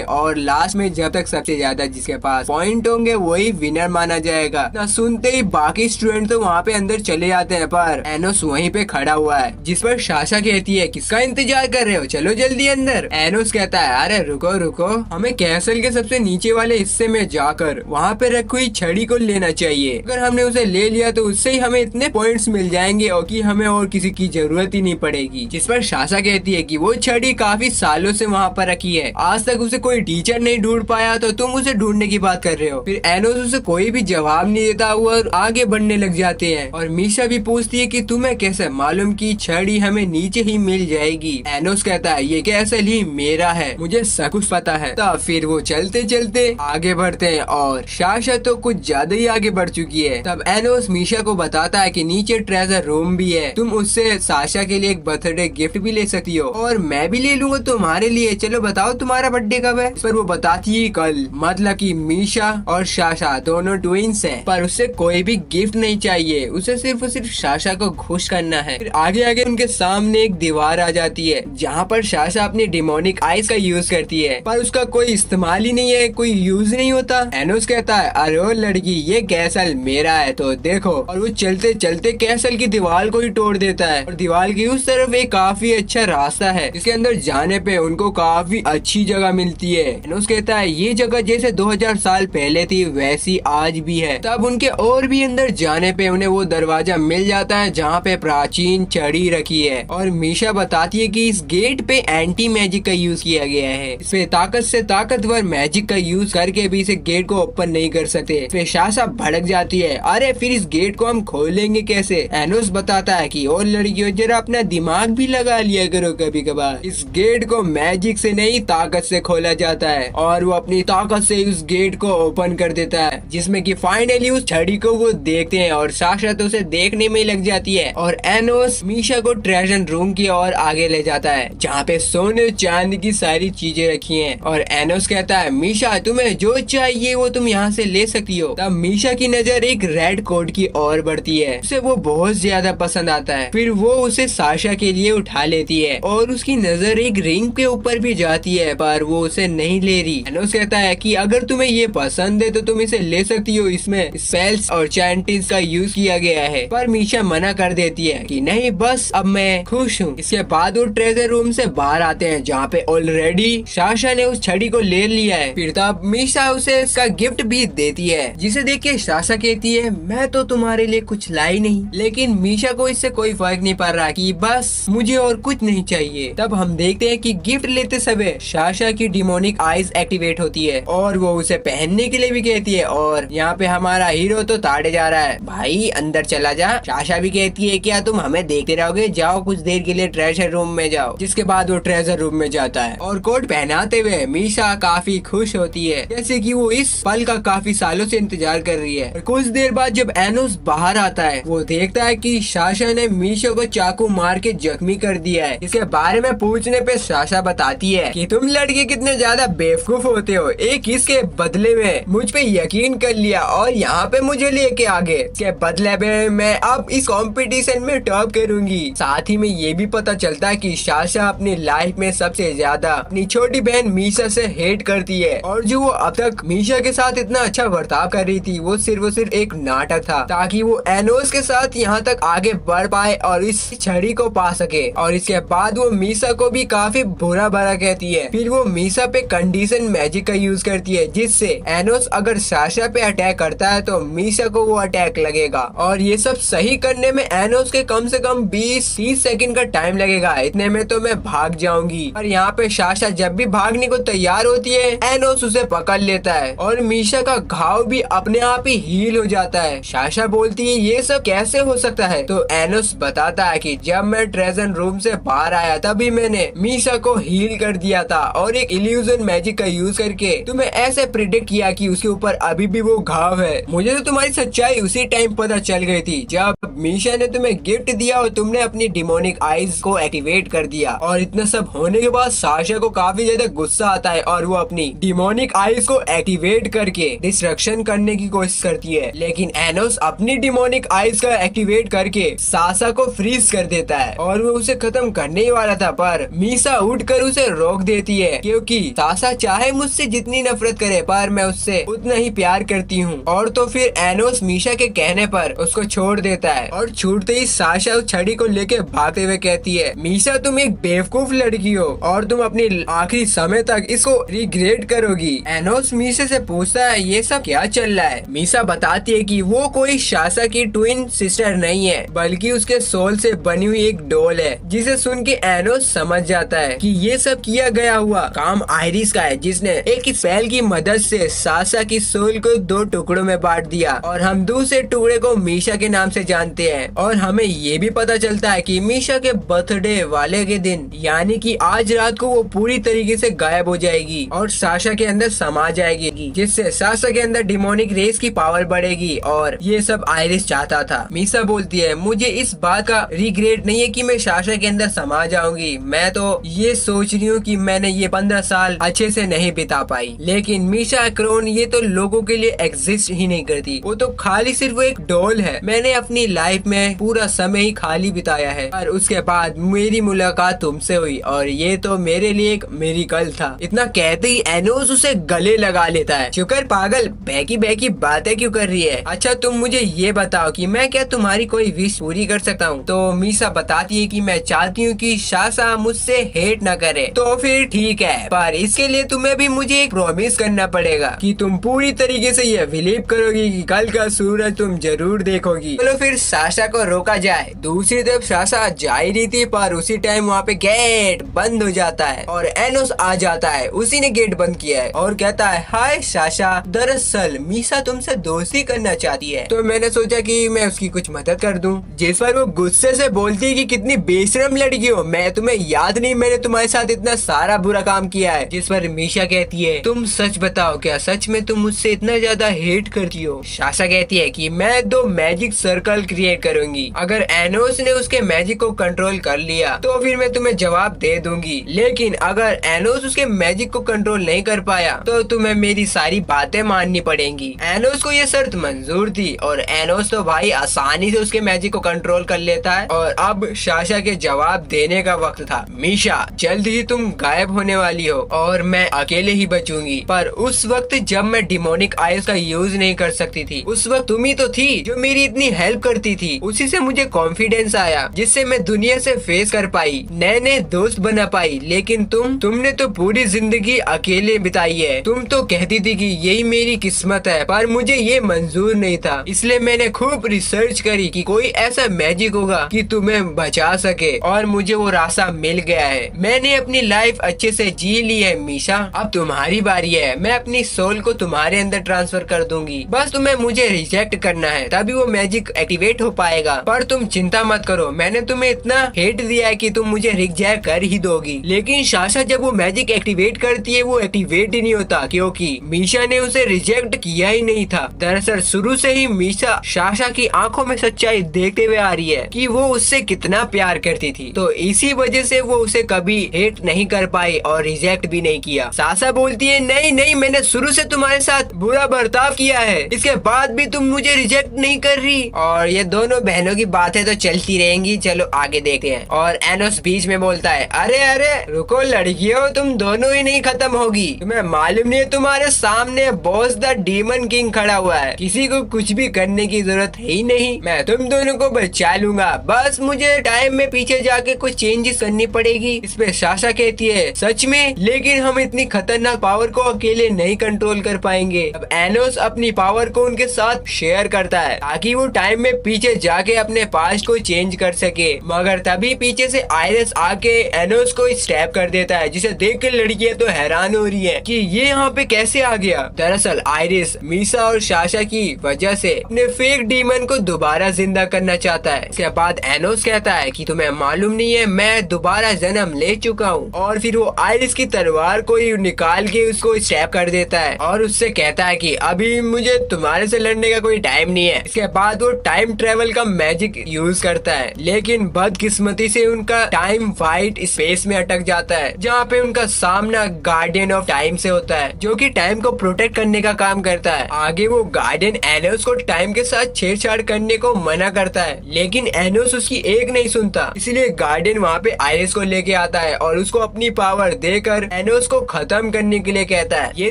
और लास्ट में जब तक सबसे ज्यादा जिसके पास पॉइंट होंगे वही विनर माना जाएगा। ना सुनते ही बाकी स्टूडेंट तो वहाँ पे अंदर चले जाते हैं, पर एनोस वहीं पे खड़ा हुआ है, जिस पर साशा कहती है किसका इंतजार कर रहे हो, चलो जल्दी अंदर। एनोस कहता है अरे रुको रुको, हमें कैसल के सबसे नीचे वाले हिस्से में जाकर वहाँ पे रखी हुई छड़ी को लेना चाहिए। अगर हमने उसे ले लिया तो उससे ही हमें इतने पॉइंट्स मिल जाएंगे और कि हमें और किसी की जरूरत ही नहीं पड़ेगी। जिस पर साशा कहती है कि वो छड़ी काफी सालों से वहाँ पर रखी है, आज तक उसे कोई टीचर नहीं ढूंढ पाया, तो तुम उसे ढूंढने की बात कर रहे हो। फिर एनोस उसे कोई भी जवाब नहीं देता हुआ और आगे बढ़ने लग जाते हैं। और मीशा भी पूछती है कि तुम्हें कैसे मालूम कि छड़ी हमें नीचे ही मिल जाएगी। एनोस कहता है ये कैसल ही मेरा है, मुझे सब कुछ पता है। तब फिर वो चलते चलते आगे बढ़ते हैं और साशा तो कुछ ज्यादा ही आगे बढ़ चुकी है। तब एनोस मीशा को बताता है कि नीचे ट्रेजर रूम भी है, तुम उससे साशा के लिए एक बर्थडे गिफ्ट भी ले सकती हो और मैं भी ले लूंगा तुम्हारे लिए। चलो बताओ तुम्हारा बर्थडे कब है। इस पर वो बताती है कल। मतलब कि मीशा और साशा दोनों ट्विंस हैं, पर उससे कोई भी गिफ्ट नहीं चाहिए, उसे सिर्फ और सिर्फ साशा को खुश करना है। फिर आगे आगे उनके सामने एक दीवार आ जाती है जहाँ पर साशा अपनी डिमोनिक आइज का यूज करती है, पर उसका कोई इस्तेमाल ही नहीं है, कोई यूज नहीं होता। एनोस कहता है अरे ओ लड़की ये कैसल मेरा है तो देखो, और वो चलते चलते कैसल की दीवार को ही तोड़ देता है और दीवार की उस तरफ एक काफी अच्छा रास्ता है, इसके अंदर जाने पे उनको काफी अच्छी जगह मिलती है। एनोस कहता है ये जगह जैसे 2000 साल पहले थी वैसी आज भी है। तब उनके और भी अंदर जाने पे उन्हें वो दरवाजा मिल जाता है जहाँ पे प्राचीन छड़ी रखी है और मीशा बताती है कि इस गेट पे एंटी मैजिक का यूज किया गया है, इसमें ताकत से ताकतवर मैजिक का यूज करके भी इसे गेट को ओपन नहीं कर सकते। फिर साशा भड़क जाती है अरे फिर इस गेट को हम खोलेंगे कैसे। एनोस बताता है कि और लड़कियों जरा अपना दिमाग भी लगा लिया करो कभी कभार, इस गेट को मैजिक से नहीं ताकत से खोला जाता है। और वो अपनी ताकत से उस गेट को ओपन कर देता है, जिसमें कि फाइनली उस छड़ी को वो देखते हैं और साशा तो उसे देखने में लग जाती है और एनोस मीशा को ट्रेजर रूम की ओर आगे ले जाता है जहाँ पे सोने चांदी की सारी चीजें रखी हैं। और एनोस कहता है मीशा तुम्हें जो चाहिए वो तुम यहाँ से ले सकती हो। तब मीशा की नजर एक रेड कोट की ओर बढ़ती है, उसे वो बहुत ज्यादा पसंद आता है। फिर वो उसे साशा के लिए उठा लेती है और उसकी नजर एक रिंग के ऊपर भी जाती है, पर वो उसे नहीं ले रही। एनोस कहता है कि अगर तुम्हें ये पसंद है तो तुम इसे ले सकती हो, इसमें स्पेल्स और चैंटिंग्स का यूज किया गया है। पर मीशा मना कर देती है कि नहीं बस अब मैं खुश हूँ। इसके बाद वो ट्रेजर रूम से बाहर आते हैं जहाँ पे ऑलरेडी साशा ने उस छड़ी को ले लिया है। फिर तब मीशा उसे इसका गिफ्ट भी देती है, जिसे देख के साशा कहती है मैं तो तुम्हारे लिए कुछ लाई नहीं। लेकिन मीशा को इससे कोई फर्क नहीं पड़ रहा कि बस मुझे और कुछ नहीं चाहिए। तब हम देखते हैं कि गिफ्ट लेते समय साशा की डिमोनिक आइज एक्टिवेट होती है और वो उसे पहनने के लिए भी कहती है। और यहाँ पे हमारा हीरो तो ताड़े जा रहा है, भाई अंदर चला जा। साशा भी कहती है क्या तुम हमें देखते रहोगे, जाओ कुछ देर के लिए ट्रेजर रूम में जाओ। जिसके बाद वो ट्रेजर रूम में जाता है और कोट पहनाते हुए मीशा काफी खुश होती है, जैसे कि वो इस पल का काफी सालों से इंतजार कर रही है। और कुछ देर बाद जब एनोस बाहर आता है वो देखता है कि साशा ने मीशा को चाकू मार के जख्मी कर दिया है। इसके बारे में पूछने पे साशा बताती है कि तुम लड़के कितने ज्यादा बेवकूफ होते हो, एक इसके बदले में मुझ पे यकीन कर लिया और यहाँ पे मुझे लेके आ गए। इसके बदले में मैं अब इस कंपटीशन में टॉप करूंगी। साथ ही में ये भी पता चलता है कि साशा अपनी लाइफ में सबसे ज्यादा अपनी छोटी बहन मीशा से हेट करती है और जो वो अब तक मीशा के साथ इतना अच्छा बर्ताव कर रही थी वो सिर्फ एक नाटक था, ताकि वो एनोस के साथ यहाँ तक आगे बढ़ पाए और इस छड़ी को पा सके। और इसके बाद वो मीशा को भी काफी बुरा भला कहती है। फिर वो मीशा पे कंडीशन मैजिक का यूज करती है, जिससे एनोस अगर साशा पे अटैक करता है तो मीशा को वो अटैक लगेगा। और ये सब सही करने में एनोस के कम से कम 20-30 सेकंड का टाइम लगेगा, इतने में तो मैं भाग जाऊंगी। और यहाँ पे साशा जब भी भागने को तैयार होती है एनोस उसे पकड़ लेता है और मीशा का घाव भी अपने आप ही हील हो जाता है। साशा बोलती है ये सब कैसे हो सकता है, तो एनोस बताता है कि जब मैं ट्रेजर रूम से बाहर आया तभी मैंने मीशा को हील कर दिया था और एक इल्यूजन मैजिक का यूज करके तुम्हें ऐसे प्रिडिक्ट किया कि उसके ऊपर अभी भी वो घाव है। मुझे तो तुम्हारी सच्चाई उसी टाइम पता चल गई थी जब मीशा ने तुम्हें गिफ्ट दिया और तुमने अपनी डिमोनिक आइज को एक्टिवेट कर दिया। और इतना सब होने के बाद साशा को काफी ज्यादा गुस्सा आता है और वो अपनी डिमोनिक आइज को एक्टिवेट करके डिस्ट्रक्शन करने की कोशिश करती है, लेकिन एनोस अपनी डिमोनिक आइज का एक्टिवेट करके सासा को फ्रीज कर देता है और वो उसे खत्म करने ही वाला था, पर मीसा उठकर उसे रोक देती है क्योंकि सासा चाहे मुझसे जितनी नफरत करे पर मैं उससे उतना ही प्यार करती हूँ। और तो फिर एनोस मीशा के कहने पर उसको छोड़ देता है और छूटते ही साशा उस छड़ी को लेके भागते हुए कहती है, मीशा तुम एक बेवकूफ लड़की हो और तुम अपनी आखिरी समय तक इसको रिग्रेट करोगी। एनोस मीशा से पूछता है ये सब क्या चल रहा है। मीशा बताती है कि वो कोई साशा की ट्विन सिस्टर नहीं है बल्कि उसके सोल से बनी हुई एक डॉल है, जिसे सुन के एनोस समझ जाता है कि ये सब किया गया हुआ काम आयरिस का है, जिसने एक स्पेल की मदद से साशा की सोल को 2 टुकड़ों में बांट दिया और हम दूसरे टुकड़े को मीशा के नाम से जानते हैं। और हमें ये भी पता चलता है कि मीशा के बर्थडे वाले के दिन यानी कि आज रात को वो पूरी तरीके से गायब हो जाएगी और साशा के अंदर समा जाएगी, जिससे साशा के अंदर डिमोनिक रेस की पावर बढ़ेगी और ये सब आयरिस चाहता था। मीशा बोलती है मुझे इस बात का रिग्रेट नहीं है कि मैं साशा के अंदर समा जाऊंगी, मैं तो ये सोच रही हूँ कि मैंने ये 15 साल अच्छे से नहीं बिता पाई। लेकिन मीशा एक्रोन ये तो लोगों के लिए एग्जिस्ट ही नहीं करती, वो तो खाली सिर्फ एक डॉल है। मैंने अपनी लाइफ में पूरा समय ही खाली बिताया है और उसके बाद मेरी मुलाकात तुमसे हुई और ये तो मेरे लिए एक मिरेकल था। इतना कहते ही एनोस उसे गले लगा लेता है। शुक्र पागल बहकी बहकी बातें क्यों कर रही है। अच्छा तुम मुझे ये बताओ कि मैं क्या तुम्हारी कोई विश पूरी कर सकता हूँ। तो मीशा बताती है कि मैं चाहती हूँ कि साशा मुझसे हेट न करे। तो फिर ठीक है, पर इसके लिए तुम्हें भी मुझे एक प्रॉमिस करना पड़ेगा कि तुम पूरी तरीके से ये बिलीव करोगी कि कल का सूरज तुम जरूर देखोगी। चलो फिर साशा को रोका जाए। दूसरी तरफ साशा जा ही रही थी पर उसी टाइम वहाँ पे गेट बंद हो जाता है और एनोस आ जाता है। उसी ने गेट बंद किया है और कहता है हाय साशा, दरअसल मीशा तुमसे दोस्ती करना चाहती है, तो मैंने सोचा कि मैं उसकी कुछ मदद कर दूं। जिस पर वो गुस्से से बोलती है कि कितनी बेशरम लड़की हो, मैं तुम्हें याद नहीं मैंने तुम्हारे साथ इतना सारा बुरा काम किया है। जिस पर मीशा कहती है तुम सच बताओ, क्या सच में तुम मुझसे इतना ज्यादा हेट करती हो। साशा कहती है कि मैं 2 मैजिक सर्कल क्रिएट करूंगी, अगर एनोस ने उसके मैजिक को कंट्रोल कर लिया तो फिर मैं तुम्हें जवाब दे दूंगी, लेकिन अगर एनोस उसके मैजिक को कंट्रोल नहीं कर पाया तो तुम्हें मेरी सारी बातें माननी पड़ेंगी। एनोस को ये शर्त मंजूर थी और एनोस तो भाई आसानी से उसके मैजिक को कंट्रोल कर लेता है। और अब साशा के जवाब देने का वक्त था। मीशा जल्द ही तुम गायब होने वाली हो और मैं अकेले ही बचूंगी, पर उस वक्त जब मैं डिमोनिक आइज का यूज नहीं कर सकती थी उस वक्त तुम ही तो थी जो मेरी इतनी हेल्प करती थी। उसी से मुझे कॉन्फिडेंस आया जिससे मैं दुनिया से फेस कर पाई, नए नए दोस्त बना पाई। लेकिन तुमने तो पूरी जिंदगी अकेले बिताई है। तुम तो कहती थी कि यही मेरी किस्मत है, पर मुझे ये मंजूर नहीं था, इसलिए मैंने खूब रिसर्च करी कि कोई ऐसा मैजिक होगा कि तुम्हें बचा सके और मुझे वो रास्ता मिल गया है। मैंने अपनी लाइफ अच्छे से जी ली है मीशा, अब तुम्हारी बारी है। मैं अपनी सोल को तुम्हारे अंदर ट्रांसफर कर दूंगी, बस तुम्हें मुझे रिजेक्ट करना है तभी वो मैजिक एक्टिवेट हो पाएगा। पर तुम चिंता मत करो, मैंने तुम्हें इतना हेट दिया है कि तुम मुझे रिजेक्ट कर ही दोगी। लेकिन साशा जब वो मैजिक एक्टिवेट करती है वो एक्टिवेट ही नहीं होता क्योंकि मीशा ने उसे रिजेक्ट किया ही नहीं था। दरअसल शुरू से ही मीशा साशा की आंखों में सच्चाई देखते हुए आ रही है कि वो उससे कितना प्यार करती थी, तो इसी वजह से वो उसे कभी हेट नहीं कर पाई और रिजेक्ट भी नहीं किया। साशा बोलती है नहीं नहीं, मैंने शुरू से तुम्हारे साथ बुरा बर्ताव किया है, इसके बाद भी तुम मुझे रिजेक्ट नहीं कर रही। और ये दोनों बहनों की बातें तो चलती रहेंगी, चलो आगे देखते हैं। और एनोस बीच में बोलता है अरे अरे रुको लड़कियों, तुम दोनों ही नहीं खत्म होगी। तुम्हें मालूम नहीं है तुम्हारे सामने बॉस द डीमन किंग खड़ा हुआ है, किसी को कुछ भी करने की जरूरत है ही नहीं, मैं तुम दोनों को बचा लूंगा, बस मुझे टाइम में पीछे जाके कुछ चेंजेस करनी पड़ेगी। इस पे साशा कहती है सच में, लेकिन हम इतनी खतरनाक पावर को अकेले नहीं कंट्रोल कर पाएंगे। अब एनोस अपनी पावर को उनके साथ शेयर करता है ताकि वो टाइम में पीछे जाके अपने पास्ट को चेंज कर सके, मगर तभी पीछे से आयरिस आके एनोस को स्टैप कर देता है, जिसे देख कर लड़कियां तो हैरान हो रही है कि ये यहाँ पे कैसे आ गया। दरअसल आयरिस मीशा और साशा की वजह से अपने फेक डीमन को दोबारा जिंदा करना चाहता है। इसके बाद एनोस कहता है कि तुम्हें मालूम नहीं है मैं दोबारा जन्म ले चुका हूँ, और फिर वो आयरिस की तलवार को ही निकाल के उसको स्टैप कर देता है और उससे कहता है कि अभी मुझे तुम्हारे से लड़ने का कोई टाइम नहीं है। इसके बाद वो टाइम ट्रेवल का मैजिक यूज करता है, लेकिन बदकिस्मती से उनका टाइम वाइट स्पेस में अटक जाता है, जहाँ पे उनका सामना गार्डियन ऑफ टाइम से होता है, जो कि टाइम को प्रोटेक्ट करने करने का काम करता है। आगे वो गार्डियन एनोस को टाइम के साथ छेड़छाड़ करने को मना करता है, लेकिन एनोस उसकी एक नहीं सुनता। इसलिए गार्डियन वहाँ पे आइरिस को लेके आता है और उसको अपनी पावर देकर एनोस को खत्म करने के लिए कहता है। ये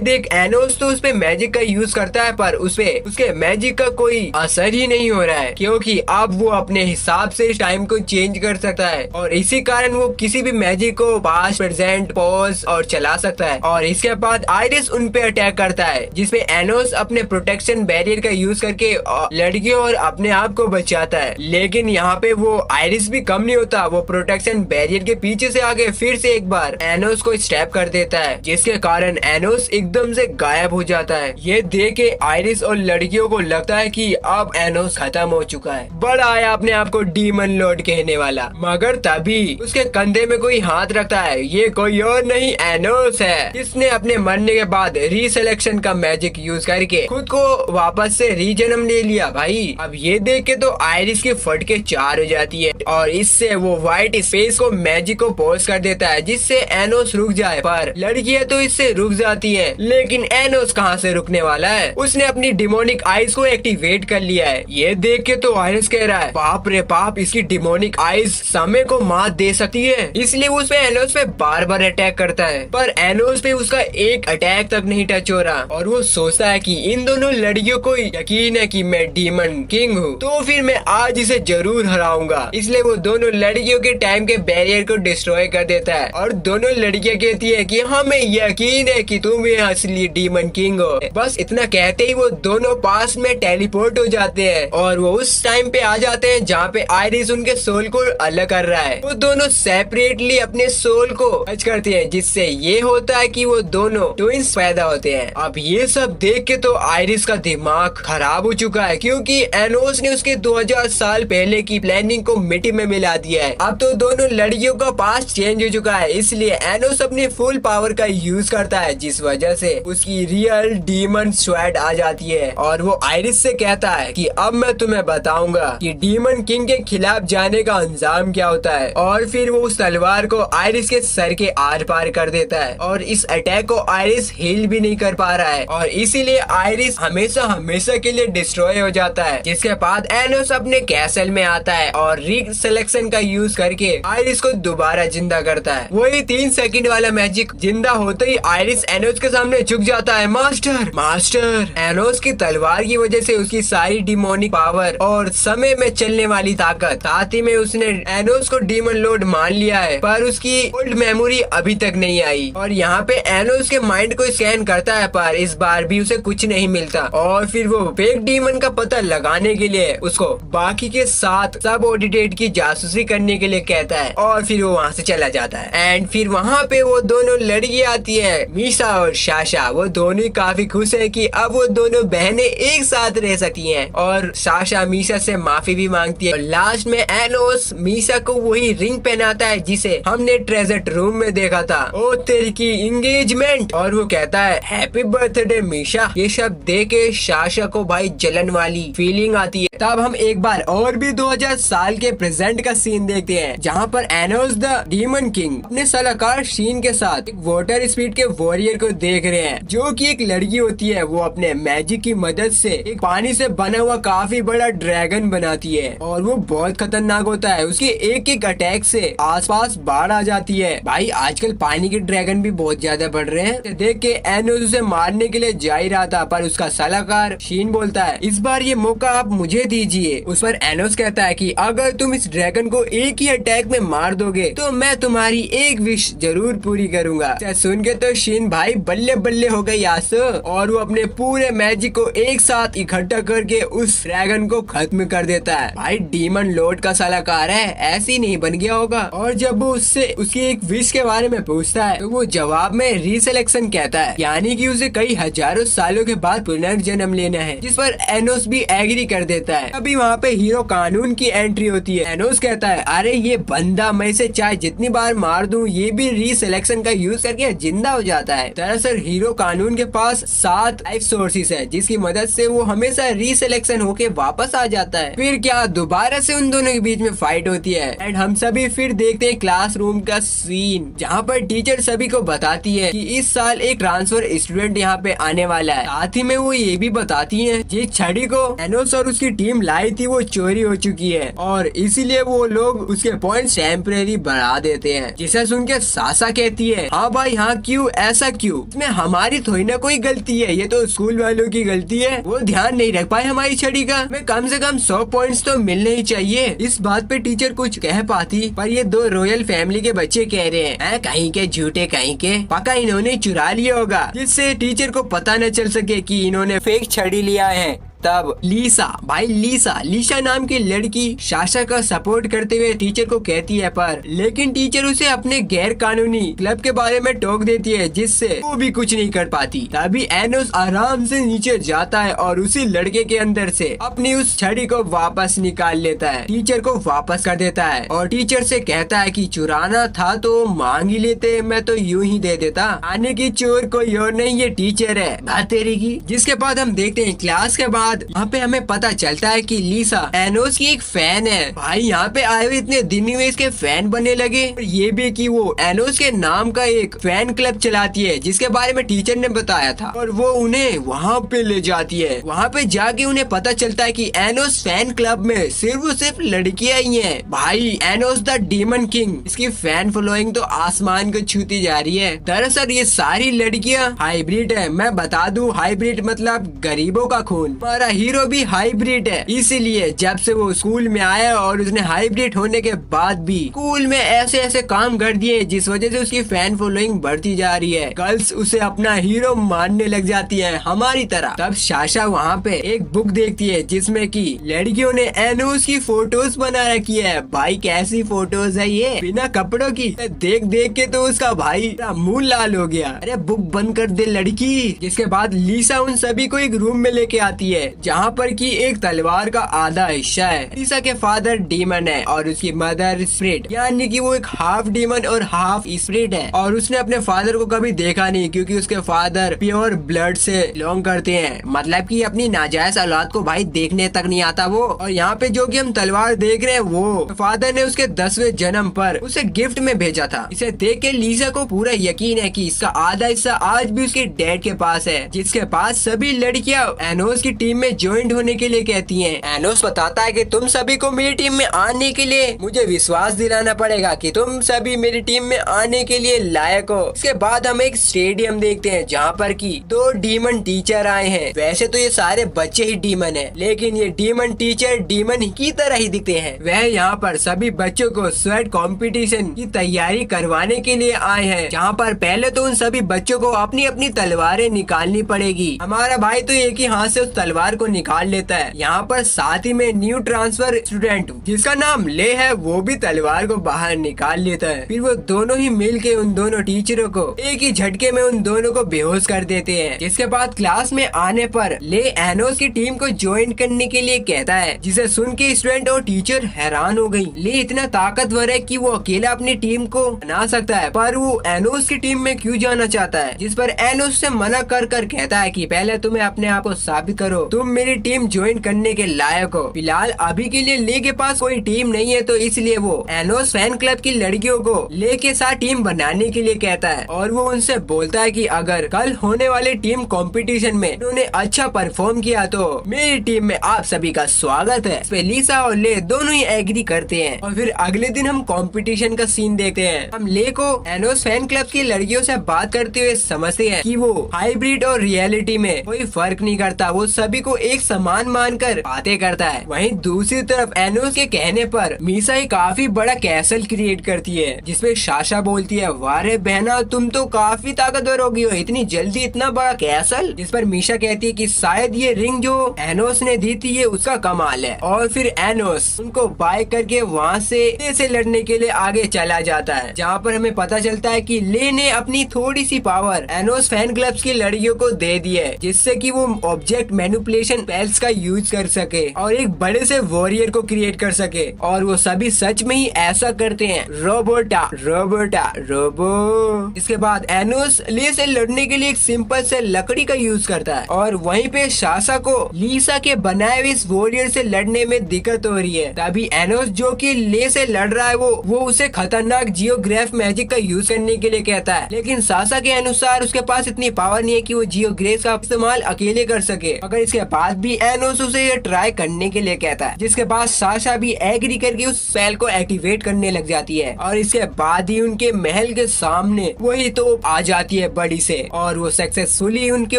देख एनोस तो उस पे मैजिक का यूज करता है, पर उसपे उसके मैजिक का कोई असर ही नहीं हो रहा है, क्योंकि अब वो अपने हिसाब से टाइम को चेंज कर सकता है और इसी कारण वो किसी भी मैजिक को पास्ट, प्रेजेंट, पॉज और चला सकता है। और इसके बाद आइरिस उन पे अटैक करता है, जिसपे एनोस अपने प्रोटेक्शन बैरियर का यूज करके लड़कियों और अपने आप को बचाता है। लेकिन यहाँ पे वो आइरिस भी कम नहीं होता, वो प्रोटेक्शन बैरियर के पीछे से आगे फिर से एक बार एनोस को स्टैप कर देता है, जिसके कारण एनोस एकदम से गायब हो जाता है। ये देख के आइरिस और लड़कियों को लगता है कि अब एनोस खत्म हो चुका है। बड़ा आया अपने आप को डीमन लॉर्ड कहने वाला, मगर तभी उसके कंधे में कोई हाथ रखता है। ये कोई और नहीं एनोस है, जिसने अपने मरने के बाद रीसिलेक्शन का मैजिक यूज करके खुद को वापस से रीजन्म ले लिया। भाई अब ये देख के तो आइरिस की फटके चार हो जाती है और इससे वो व्हाइट स्पेस को मैजिक को पॉज कर देता है, जिससे एनोस रुक जाए। पर लड़कियां तो इससे रुक जाती हैं, लेकिन एनोस कहां से रुकने वाला है, उसने अपनी डिमोनिक आइज को एक्टिवेट कर लिया है। ये देख के तो आइरिस कह रहा है बाप रे बाप, इसकी डिमोनिक आइज समय को मात दे सकती है। इसलिए वो उसपे एनोस पे बार बार अटैक करता है, पर एनोस पे उसका एक अटैक तक नहीं टच हो रहा और वो सोचता है कि इन दोनों लड़कियों को यकीन है कि मैं डीमन किंग हूँ, तो फिर मैं आज इसे जरूर हराऊंगा। इसलिए वो दोनों लड़कियों के टाइम के बैरियर को डिस्ट्रॉय कर देता है और दोनों लड़कियां कहती है कि हमें यकीन है कि तुम ही असली डीमन किंग हो। बस इतना कहते ही वो दोनों पास में टेलीपोर्ट हो जाते हैं और वो उस टाइम पे आ जाते हैं जहाँ पे आइरिस उनके सोल को अलग कर रहा है। वो दोनों सेपरेटली अपने सोल को टच करते हैं, जिससे ये होता है कि वो दोनों ट्विंस पैदा होते हैं। अब ये सब देख के तो आइरिस का दिमाग खराब हो चुका है, क्योंकि एनोस ने उसके 2000 साल पहले की प्लानिंग को मिट्टी में मिला दिया है। अब तो दोनों लड़कियों का पास्ट चेंज हो चुका है, इसलिए एनोस अपनी फुल पावर का यूज करता है, जिस वजह से उसकी रियल डीमन स्वैड आ जाती है और वो आइरिस से कहता है कि अब मैं तुम्हें बताऊंगा कि डीमन किंग के खिलाफ जाने का अंजाम क्या होता है। और फिर वो उस तलवार को आइरिस के सर के आर पार कर देता है और इस अटैक को आइरिस हील भी नहीं कर पा रहा है और इसीलिए आइरिस हमेशा हमेशा के लिए डिस्ट्रॉय हो जाता है। जिसके बाद एनोस अपने कैसल में आता है और रीसिलेक्शन का यूज करके आइरिस को दोबारा जिंदा करता है। वही 3 सेकंड वाला मैजिक जिंदा होते ही आइरिस एनोस के सामने झुक जाता है। मास्टर मास्टर, एनोस की तलवार की वजह से उसकी सारी डिमोनिक पावर और समय में चलने वाली ताकत, साथ ही में उसने एनोस को डीमन लॉर्ड मान लिया है, पर उसकी ओल्ड मेमोरी अभी तक नहीं आई। और यहाँ पे एनोस के माइंड को स्कैन करता है, पर इस बार भी उसे कुछ नहीं मिलता और फिर वो फेक डीमन का पता लगाने के लिए उसको बाकी के साथ सब ऑडिटेट की जासूसी करने के लिए कहता है और फिर वो वहाँ से चला जाता है। एंड फिर वहाँ पे वो दोनों लड़की आती है, मीशा और साशा। वो दोनों काफी खुश है कि अब वो दोनों बहनें एक साथ रह सकती हैं और साशा मीशा से माफी भी मांगती है। और लास्ट में एनोस मीशा को वही रिंग पहनाता है जिसे हमने ट्रेजर रूम में देखा था। ओ तेरी की एंगेजमेंट, और वो कहता है हैप्पी बर्थडे मीशा। ये सब देख के साशा को भाई जलन वाली फीलिंग आती है। तब हम एक बार और भी 2000 साल के प्रेजेंट का सीन देखते हैं, जहाँ पर एनोस द डीमन किंग अपने सलाहकार शीन के साथ एक वाटर स्पीड के वॉरियर को देख रहे हैं, जो कि एक लड़की होती है। वो अपने मैजिक की मदद से एक पानी से बना हुआ काफी बड़ा ड्रैगन बनाती है और वो बहुत खतरनाक होता है। उसके एक एक अटैक से आसपास बाढ़ आ जाती है। भाई आजकल पानी के ड्रैगन भी बहुत ज्यादा बढ़ रहे हैं। देख के एनोस उसे मारने के लिए जा ही रहा था, पर उसका सलाहकार शीन बोलता है इस बार ये मौका आप मुझे दीजिए। उस पर एनोस कहता है कि अगर तुम इस ड्रैगन को एक ही अटैक में मार दोगे तो मैं तुम्हारी एक विश जरूर पूरी करूंगा। सुन के तो शीन भाई बल्ले बल्ले हो गई आस, और वो अपने पूरे मैजिक को एक साथ इकट्ठा करके उस ड्रैगन को खत्म कर देता है। भाई डीमन लॉर्ड का सलाहकार है, ऐसे ही नहीं बन गया होगा। और जब वो उससे उसकी एक विश के बारे में पूछता है तो वो जवाब में रीसिलेक्शन कहता है, यानी कि उसे कई हजारों सालों के बाद पुनर्जन्म लेना है, जिस पर एनोस भी एग्री कर देता है। अभी वहाँ पे हीरो कानून की एंट्री होती है। एनोस कहता है अरे ये बंदा मैं इसे चाहे जितनी बार मार दूं ये भी रीसिलेक्शन का यूज करके जिंदा हो जाता है। दरअसल हीरो कानून के पास 7 लाइफ सोर्सेस है, जिसकी मदद से वो हमेशा रीसिलेक्शन होके वापस आ जाता है। फिर क्या दोबारा से उन दोनों के बीच में फाइट होती है एंड हम सभी फिर देखते हैं क्लासरूम का सीन, जहाँ पर टीचर सभी को बताती है कि इस साल एक ट्रांसफर स्टूडेंट यहाँ पे पे आने वाला है। साथ ही में वो ये भी बताती है जिस छड़ी को एनोस और उसकी टीम लाई थी वो चोरी हो चुकी है और इसीलिए वो लोग उसके पॉइंट्स टेम्परेरी बढ़ा देते हैं। जिसे सुन के सासा कहती है, हाँ भाई हाँ, क्यों ऐसा क्यों? इसमें हमारी थोड़ी ना कोई गलती है, ये तो स्कूल वालों की गलती है, वो ध्यान नहीं रख पाए हमारी छड़ी का। मैं कम से कम 100 पॉइंट्स तो मिलने ही चाहिए। इस बात पे टीचर कुछ कह पाती पर ये दो रॉयल फैमिली के बच्चे कह रहे हैं, कहीं के झूठे कहीं के, पक्का इन्होंने चुरा लिया होगा, जिससे टीचर को पता न चल सके कि इन्होंने फेक छड़ी लिया है। तब लीसा नाम की लड़की साशा का सपोर्ट करते हुए टीचर को कहती है पर लेकिन टीचर उसे अपने गैर कानूनी क्लब के बारे में टोक देती है जिससे वो भी कुछ नहीं कर पाती। तभी एनोस आराम से नीचे जाता है और उसी लड़के के अंदर से अपनी उस छड़ी को वापस निकाल लेता है, टीचर को वापस कर देता है और टीचर से कहता है कि चुराना था तो मांग ही लेते, मैं तो यूं ही दे देता, आने की चोर कोई और नहीं ये टीचर है, बात तेरी की। जिसके बाद हम देखते हैं क्लास के बाद वहाँ पे हमें पता चलता है कि लीसा एनोस की एक फैन है। भाई यहाँ पे आए हुए इतने दिन हुए इसके फैन बनने लगे, और ये भी कि वो एनोस के नाम का एक फैन क्लब चलाती है जिसके बारे में टीचर ने बताया था और वो उन्हें वहाँ पे ले जाती है। वहाँ पे जाके उन्हें पता चलता है कि एनोस फैन क्लब में सिर्फ लड़कियां ही है। भाई एनोस द डीमन किंग, इसकी फैन फॉलोइंग तो आसमान को छूती जा रही है। दरअसल ये सारी लड़कियां हाइब्रिड है। मैं बता दूं हाइब्रिड मतलब गरीबों का खून। हमारा हीरो भी हाइब्रिड है, इसीलिए जब से वो स्कूल में आया और उसने हाइब्रिड होने के बाद भी स्कूल में ऐसे ऐसे काम कर दिए जिस वजह से उसकी फैन फॉलोइंग बढ़ती जा रही है। गर्ल्स उसे अपना हीरो मानने लग जाती है हमारी तरह। तब साशा वहाँ पे एक बुक देखती है जिसमें कि लड़कियों ने एनोस की फोटोज बना रखी है। भाई कैसी फोटोज है ये, बिना कपड़ों की, देख देख के तो उसका भाई मुंह लाल हो गया। अरे बुक बंद कर दे लड़की। जिसके बाद लीसा उन सभी को एक रूम में लेके आती है जहाँ पर कि एक तलवार का आधा हिस्सा है। लीसा के फादर डीमन है और उसकी मदर स्पिरिट, यानी कि वो एक हाफ डीमन और हाफ स्पिरिट है और उसने अपने फादर को कभी देखा नहीं क्योंकि उसके फादर प्योर ब्लड से बिलोंग करते हैं, मतलब कि अपनी नाजायज औलाद को भाई देखने तक नहीं आता वो। और यहाँ पे जो कि हम तलवार देख रहे हैं वो फादर ने उसके 10वें जन्म पर उसे गिफ्ट में भेजा था। इसे देख के लीसा को पूरा यकीन है कि इसका आधा हिस्सा आज भी उसके डैड के पास है, जिसके पास सभी लड़कियां एनोस की टीम में ज्वाइन होने के लिए कहती हैं। एनोस बताता है कि तुम सभी को मेरी टीम में आने के लिए मुझे विश्वास दिलाना पड़ेगा कि तुम सभी मेरी टीम में आने के लिए लायक हो। इसके बाद हम एक स्टेडियम देखते हैं जहाँ पर कि 2 डीमन टीचर आए हैं। वैसे तो ये सारे बच्चे ही डीमन हैं, लेकिन ये डीमन टीचर डीमन की तरह ही दिखते हैं। वह यहाँ पर सभी बच्चों को स्वेट कंपटीशन की तैयारी करवाने के लिए आए हैं, जहाँ पर पहले तो उन सभी बच्चों को अपनी अपनी तलवारें निकालनी पड़ेगी। हमारा भाई तो एक ही हाथ से उस तलवार को निकाल लेता है। यहाँ पर साथ ही में न्यू ट्रांसफर स्टूडेंट जिसका नाम ले है वो भी तलवार को बाहर निकाल लेता है। फिर वो दोनों ही मिल के उन दोनों टीचरों को एक ही झटके में उन दोनों को बेहोश कर देते हैं। जिसके बाद क्लास में आने पर ले एनोस की टीम को ज्वाइन करने के लिए कहता है, जिसे सुन के स्टूडेंट और टीचर हैरान हो गयी। ले इतना ताकतवर है कि वो अकेला अपनी टीम को बना सकता है, पर वो एनोस की टीम में क्यों जाना चाहता है। जिस पर एनोस से मना कर कहता है कि पहले तुम्हें अपने आप को साबित करो, तुम मेरी टीम ज्वाइन करने के लायक हो। फिलहाल अभी के लिए ले के पास कोई टीम नहीं है, तो इसलिए वो एनोस फैन क्लब की लड़कियों को ले के साथ टीम बनाने के लिए कहता है और वो उनसे बोलता है कि अगर कल होने वाले टीम कंपटीशन में उन्होंने अच्छा परफॉर्म किया तो मेरी टीम में आप सभी का स्वागत है। इस पे लीसा और ले दोनों ही एग्री करते हैं और फिर अगले दिन हम कंपटीशन का सीन देखते हैं। हम ले को एनोस फैन क्लब की लड़कियों से बात करते हुए समझते हैं कि वो हाइब्रिड और रियलिटी में कोई फर्क नहीं करता, वो सभी को एक समान मानकर बातें करता है। वहीं दूसरी तरफ एनोस के कहने पर मीसा ही काफी बड़ा कैसल क्रिएट करती है, जिसमें साशा बोलती है, वारे बहना तुम तो काफी ताकतवर हो गई हो, इतनी जल्दी इतना बड़ा कैसल। जिस पर मीसा कहती है कि शायद ये रिंग जो एनोस ने दी थी ये उसका कमाल है। और फिर एनोस उनको बाय करके वहाँ से लड़ने के लिए आगे चला जाता है, जहाँ पर हमें पता चलता है कि ले ने अपनी थोड़ी सी पावर एनोस फैन क्लब्स की लड़कियों को दे दी है, जिससे कि वो ऑब्जेक्ट मैनिपुलेट मैनिपुलेशन स्पेल्स का यूज कर सके और एक बड़े से वॉरियर को क्रिएट कर सके, और वो सभी सच में ही ऐसा करते हैं। रोबोटा रोबोटा रोबो। इसके बाद एनोस ले से लड़ने के लिए एक सिंपल से लकड़ी का यूज करता है, और वहीं पे साशा को लीसा के बनाए हुए इस वॉरियर से लड़ने में दिक्कत हो रही है। तभी एनोस जो कि ले से लड़ रहा है वो उसे खतरनाक जियोग्राफ मैजिक का यूज करने के लिए कहता है, लेकिन साशा के अनुसार उसके पास इतनी पावर नहीं है कि वो जियोग्राफ का इस्तेमाल अकेले कर सके। मगर इसके बाद भी एनोस उसे ये ट्राई करने के लिए कहता है, जिसके बाद साशा भी एग्री करके उस स्पेल को एक्टिवेट करने लग जाती है, और इसके बाद ही उनके महल के सामने वही तोप आ जाती है बड़ी से, और वो सक्सेसफुली उनके